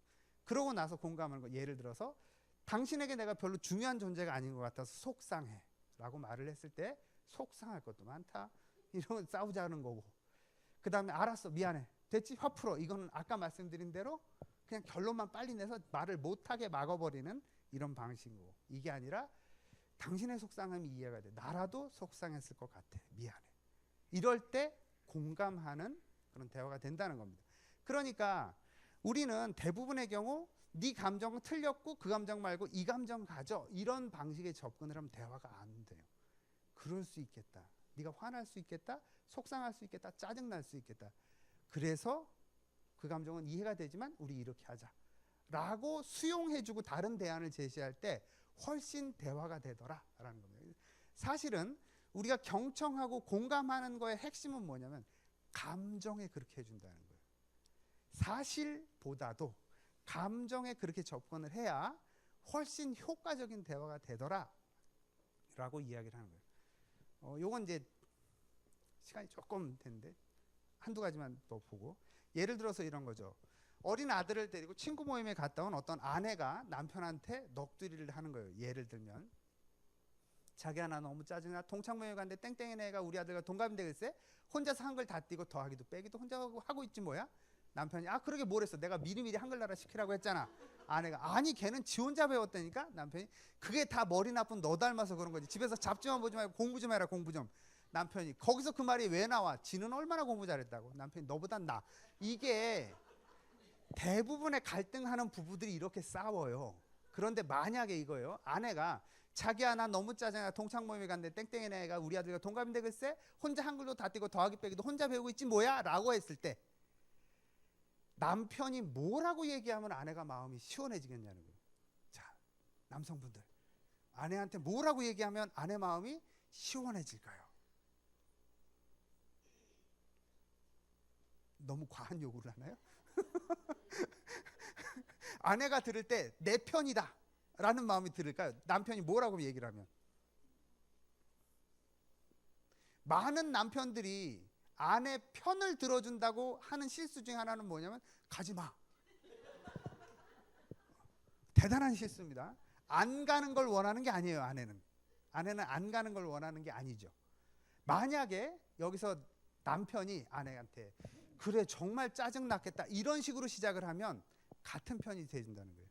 그러고 나서 공감하는 거. 예를 들어서 당신에게 내가 별로 중요한 존재가 아닌 것 같아서 속상해 라고 말을 했을 때 속상할 것도 많다. 이런 싸우자는 거고. 그 다음에 알았어 미안해 됐지 화 풀어. 이거는 아까 말씀드린 대로 그냥 결론만 빨리 내서 말을 못하게 막아버리는 이런 방식이고, 이게 아니라 당신의 속상함이 이해가 돼. 나라도 속상했을 것 같아. 미안해. 이럴 때 공감하는 그런 대화가 된다는 겁니다. 그러니까 우리는 대부분의 경우 네 감정은 틀렸고 그 감정 말고 이 감정 가져. 이런 방식의 접근을 하면 대화가 안 돼요. 그럴 수 있겠다. 네가 화날 수 있겠다. 속상할 수 있겠다. 짜증날 수 있겠다. 그래서 그 감정은 이해가 되지만 우리 이렇게 하자. 라고 수용해주고 다른 대안을 제시할 때 훨씬 대화가 되더라라는 겁니다. 사실은 우리가 경청하고 공감하는 거의 핵심은 뭐냐면 감정에 그렇게 해준다는 거예요. 사실보다도 감정에 그렇게 접근을 해야 훨씬 효과적인 대화가 되더라라고 이야기를 하는 거예요. 요건 이제 시간이 조금 됐는데 한두 가지만 더 보고, 예를 들어서 이런 거죠. 어린 아들을 데리고 친구 모임에 갔다 온 어떤 아내가 남편한테 넋두리를 하는 거예요. 예를 들면 자기야 나 너무 짜증나. 동창 모임에 갔는데 땡땡이네 애가 우리 아들과 동갑인데 글쎄 혼자서 한글 다 띄고 더하기도 빼기도 혼자 하고 있지 뭐야. 남편이 아 그러게 뭘 했어. 내가 미리미리 한글나라 시키라고 했잖아. 아내가 아니 걔는 지 혼자 배웠다니까. 남편이 그게 다 머리 나쁜 너 닮아서 그런 거지. 집에서 잡지만 보지 말고 공부 좀 해라 공부 좀. 남편이 거기서 그 말이 왜 나와. 지는 얼마나 공부 잘했다고. 남편이 너보단 나. 이게 대부분의 갈등하는 부부들이 이렇게 싸워요. 그런데 만약에 이거예요. 아내가 자기야 나 너무 짜증나. 동창 모임에 갔는데 땡땡이네 애가 우리 아들과 동갑인데 글쎄 혼자 한글도 다 띄고 더하기 빼기도 혼자 배우고 있지 뭐야 라고 했을 때 남편이 뭐라고 얘기하면 아내가 마음이 시원해지겠냐는 거예요. 자, 남성분들 아내한테 뭐라고 얘기하면 아내 마음이 시원해질까요? 너무 과한 요구를 하나요? 아내가 들을 때 내 편이다 라는 마음이 들을까요? 남편이 뭐라고 얘기를 하면? 많은 남편들이 아내 편을 들어준다고 하는 실수 중에 하나는 뭐냐면 가지마. 대단한 실수입니다. 안 가는 걸 원하는 게 아니에요. 아내는 안 가는 걸 원하는 게 아니죠. 만약에 여기서 남편이 아내한테 그래 정말 짜증났겠다 이런 식으로 시작을 하면 같은 편이 돼준다는 거예요.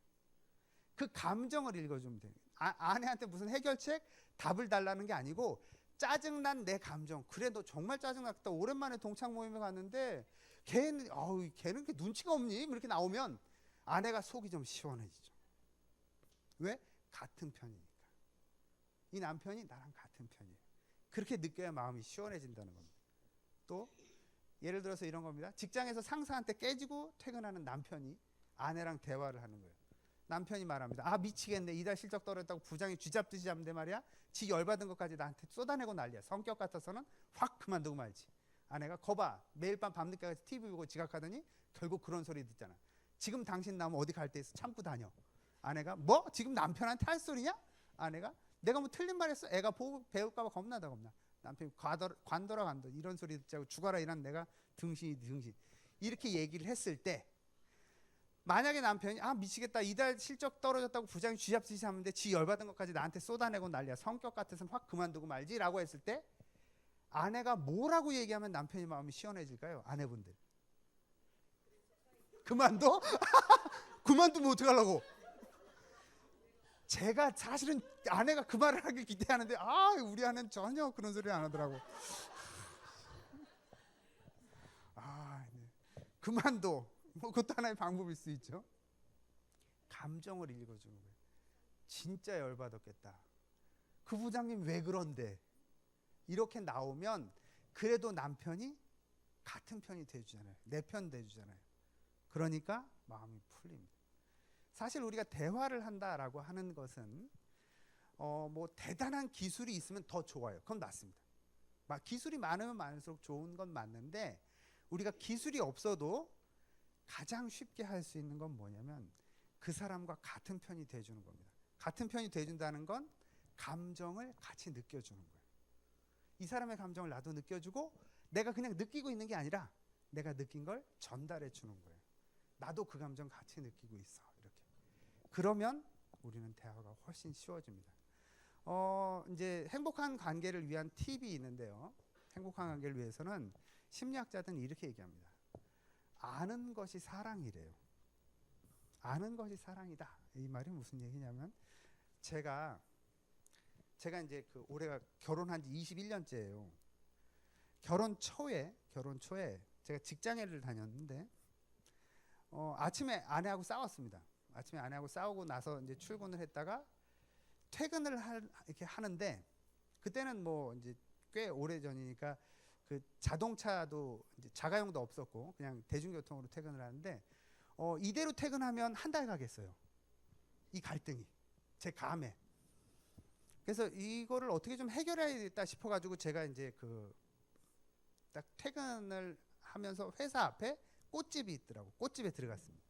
그 감정을 읽어주면 돼요. 아내한테 무슨 해결책 답을 달라는 게 아니고 짜증난 내 감정. 그래 너 정말 짜증났다. 오랜만에 동창 모임에 갔는데 걔는 이렇게 눈치가 없니? 이렇게 나오면 아내가 속이 좀 시원해지죠. 왜? 같은 편이니까. 이 남편이 나랑 같은 편이에요. 그렇게 느껴야 마음이 시원해진다는 겁니다. 또 예를 들어서 이런 겁니다. 직장에서 상사한테 깨지고 퇴근하는 남편이 아내랑 대화를 하는 거예요. 남편이 말합니다. 아 미치겠네. 이달 실적 떨어졌다고 부장이 쥐잡듯이 잡는데 말이야. 지 열받은 것까지 나한테 쏟아내고 난리야. 성격 같아서는 확 그만두고 말지. 아내가 거봐. 매일 밤 밤늦게까지 TV 보고 지각하더니 결국 그런 소리 듣잖아. 지금 당신 나오면 어디 갈 때 있어 참고 다녀. 아내가 뭐? 지금 남편한테 할 소리냐? 아내가 내가 뭐 틀린 말 했어? 애가 배울까 봐 겁나다 겁나. 남편이 관둬라 이런 소리 듣자고 죽어라 이란 내가 등신 이렇게 얘기를 했을 때 만약에 남편이 아 미치겠다 이달 실적 떨어졌다고 부장이 쥐잡듯이 하는데 지 열받은 것까지 나한테 쏟아내고 난리야. 성격 같아서는 확 그만두고 말지 라고 했을 때 아내가 뭐라고 얘기하면 남편이 마음이 시원해질까요? 아내분들 그만둬? 그만두면 어떡하려고? 제가 사실은 아내가 그 말을 하길 기대하는데 우리 아내는 전혀 그런 소리 안 하더라고. 네. 그만둬. 뭐 그것도 하나의 방법일 수 있죠. 감정을 읽어주는 거예요. 진짜 열받았겠다. 그 부장님 왜 그런데? 이렇게 나오면 그래도 남편이 같은 편이 돼주잖아요. 내 편 돼주잖아요. 그러니까 마음이 풀립니다. 사실 우리가 대화를 한다라고 하는 것은 뭐 대단한 기술이 있으면 더 좋아요. 그건 맞습니다. 기술이 많으면 많을수록 좋은 건 맞는데 우리가 기술이 없어도 가장 쉽게 할 수 있는 건 뭐냐면 그 사람과 같은 편이 돼주는 겁니다. 같은 편이 돼준다는 건 감정을 같이 느껴주는 거예요. 이 사람의 감정을 나도 느껴주고 내가 그냥 느끼고 있는 게 아니라 내가 느낀 걸 전달해 주는 거예요. 나도 그 감정 같이 느끼고 있어. 이렇게. 그러면 우리는 대화가 훨씬 쉬워집니다. 이제 행복한 관계를 위한 팁이 있는데요. 행복한 관계를 위해서는 심리학자들은 이렇게 얘기합니다. 아는 것이 사랑이래요. 아는 것이 사랑이다. 이 말이 무슨 얘기냐면 제가 이제 올해가 결혼한 지 21년째예요. 결혼 초에 제가 직장회를 다녔는데 아침에 아내하고 싸웠습니다. 아침에 아내하고 싸우고 나서 이제 출근을 했다가 퇴근을 이렇게 하는데 그때는 뭐 이제 꽤 오래 전이니까 그 자동차도 이제 자가용도 없었고 그냥 대중교통으로 퇴근을 하는데 이대로 퇴근하면 한 달 가겠어요. 이 갈등이 제 감에. 그래서 이거를 어떻게 좀 해결해야겠다 싶어가지고 제가 이제 딱 퇴근을 하면서 회사 앞에 꽃집이 있더라고. 꽃집에 들어갔습니다.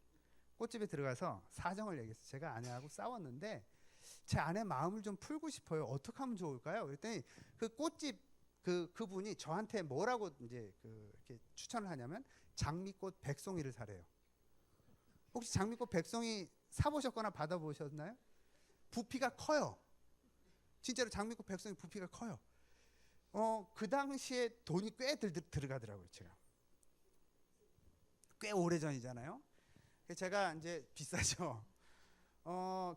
꽃집에 들어가서 사정을 얘기했어요. 제가 아내하고 싸웠는데 제 아내 마음을 좀 풀고 싶어요. 어떻게 하면 좋을까요? 그랬더니 그 꽃집 그분이 저한테 뭐라고 이제 이렇게 추천을 하냐면 장미꽃 백송이를 사래요. 혹시 장미꽃 백송이 사보셨거나 받아보셨나요? 부피가 커요. 진짜로 장미꽃 백송이 부피가 커요. 그 당시에 돈이 꽤 들어가더라고요. 제가 꽤 오래 전이잖아요. 제가 이제 비싸죠.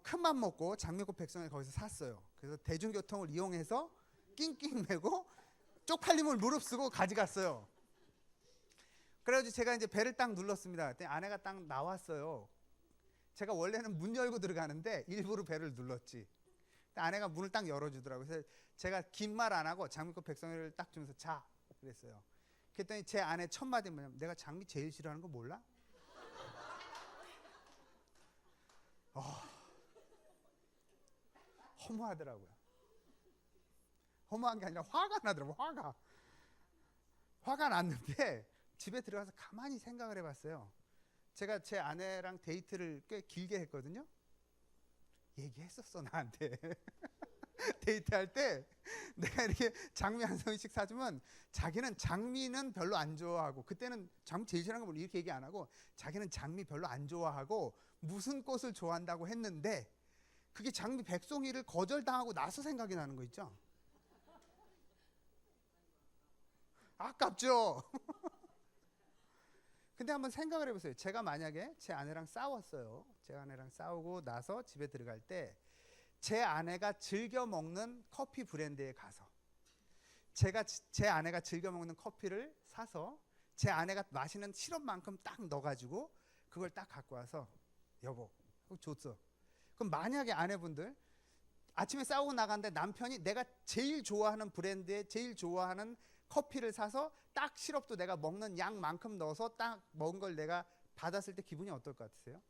큰 맘 먹고 장미꽃 백송이를 거기서 샀어요. 그래서 대중교통을 이용해서 낑낑 매고 쪽팔림을 무릅쓰고 가져갔어요. 그래가지고 제가 이제 배를 딱 눌렀습니다. 그랬더니 아내가 딱 나왔어요. 제가 원래는 문 열고 들어가는데 일부러 배를 눌렀지. 아내가 문을 딱 열어주더라고요. 그래서 제가 긴 말 안 하고 장미꽃 백송이를 딱 주면서 자 그랬어요. 그랬더니 제 아내 첫 마디 뭐냐면 내가 장미 제일 싫어하는 거 몰라? 허무하더라고요. 허무한 게 아니라 화가 나더라고요. 화가 났는데 집에 들어가서 가만히 생각을 해봤어요. 제가 제 아내랑 데이트를 꽤 길게 했거든요. 얘기했었어 나한테. 데이트할 때 내가 이렇게 장미 한 송이씩 사주면 자기는 장미는 별로 안 좋아하고 그때는 장미 제일 싫어하는 거 이렇게 얘기 안 하고 자기는 장미 별로 안 좋아하고 무슨 꽃을 좋아한다고 했는데 그게 장미 백송이를 거절당하고 나서 생각이 나는 거 있죠. 아깝죠. 근데 한번 생각을 해보세요. 제가 만약에 제 아내랑 싸웠어요. 제 아내랑 싸우고 나서 집에 들어갈 때 제 아내가 즐겨 먹는 커피 브랜드에 가서 제 아내가 즐겨 먹는 커피를 사서 제 아내가 마시는 시럽만큼 딱 넣어가지고 그걸 딱 갖고 와서 여보 줬어. 그럼 만약에 아내분들 아침에 싸우고 나갔는데 남편이 내가 제일 좋아하는 브랜드의 제일 좋아하는 커피를 사서 딱 시럽도 내가 먹는 양만큼 넣어서 딱 먹은 걸 내가 받았을 때 기분이 어떨 것 같으세요?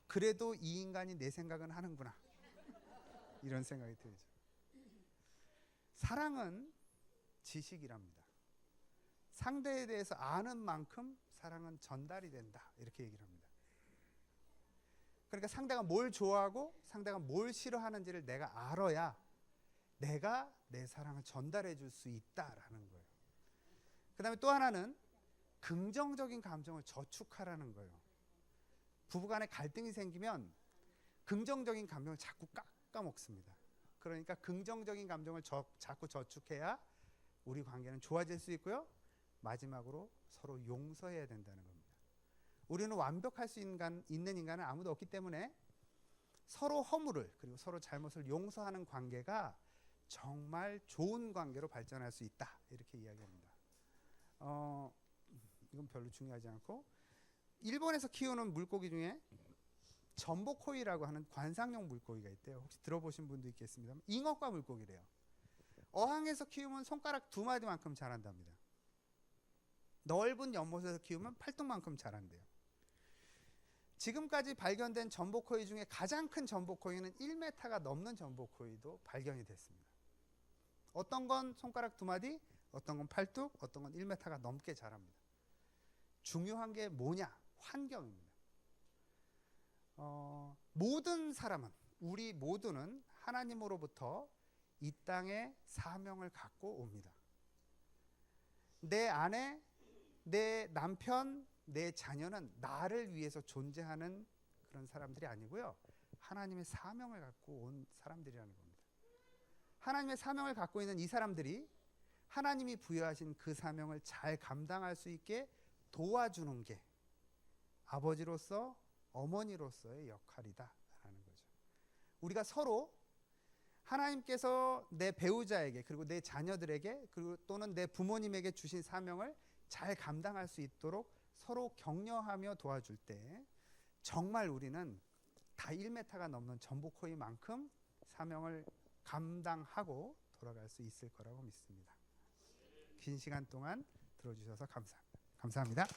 그래도 이 인간이 내 생각은 하는구나 이런 생각이 들죠. 사랑은 지식이랍니다. 상대에 대해서 아는 만큼 사랑은 전달이 된다 이렇게 얘기를 합니다. 그러니까 상대가 뭘 좋아하고 상대가 뭘 싫어하는지를 내가 알아야 내가 내 사랑을 전달해 줄 수 있다라는 거예요. 그 다음에 또 하나는 긍정적인 감정을 저축하라는 거예요. 부부간에 갈등이 생기면 긍정적인 감정을 자꾸 깎아먹습니다. 그러니까 긍정적인 감정을 자꾸 저축해야 우리 관계는 좋아질 수 있고요. 마지막으로 서로 용서해야 된다는 겁니다. 우리는 완벽할 수 있는 인간은 아무도 없기 때문에 서로 허물을 그리고 서로 잘못을 용서하는 관계가 정말 좋은 관계로 발전할 수 있다 이렇게 이야기합니다. 이건 별로 중요하지 않고 일본에서 키우는 물고기 중에 전복코이라고 하는 관상용 물고기가 있대요. 혹시 들어보신 분도 있겠습니다. 잉어과 물고기래요. 어항에서 키우면 손가락 2마디만큼 자란답니다. 넓은 연못에서 키우면 팔뚝만큼 자란대요. 지금까지 발견된 전복코이 중에 가장 큰 전복코이는 1m가 넘는 전복코이도 발견이 됐습니다. 어떤 건 손가락 2마디, 어떤 건 팔뚝, 어떤 건 1m가 넘게 자랍니다. 중요한 게 뭐냐? 환경입니다. 모든 사람은 우리 모두는 하나님으로부터 이 땅에 사명을 갖고 옵니다. 내 아내, 내 남편, 내 자녀는 나를 위해서 존재하는 그런 사람들이 아니고요. 하나님의 사명을 갖고 온 사람들이라는 겁니다. 하나님의 사명을 갖고 있는 이 사람들이 하나님이 부여하신 그 사명을 잘 감당할 수 있게 도와주는 게 아버지로서 어머니로서의 역할이다라는 거죠. 우리가 서로 하나님께서 내 배우자에게 그리고 내 자녀들에게 그리고 또는 내 부모님에게 주신 사명을 잘 감당할 수 있도록 서로 격려하며 도와줄 때 정말 우리는 다 1m가 넘는 전복코이만큼 사명을 감당하고 돌아갈 수 있을 거라고 믿습니다. 긴 시간 동안 들어주셔서 감사합니다. 감사합니다.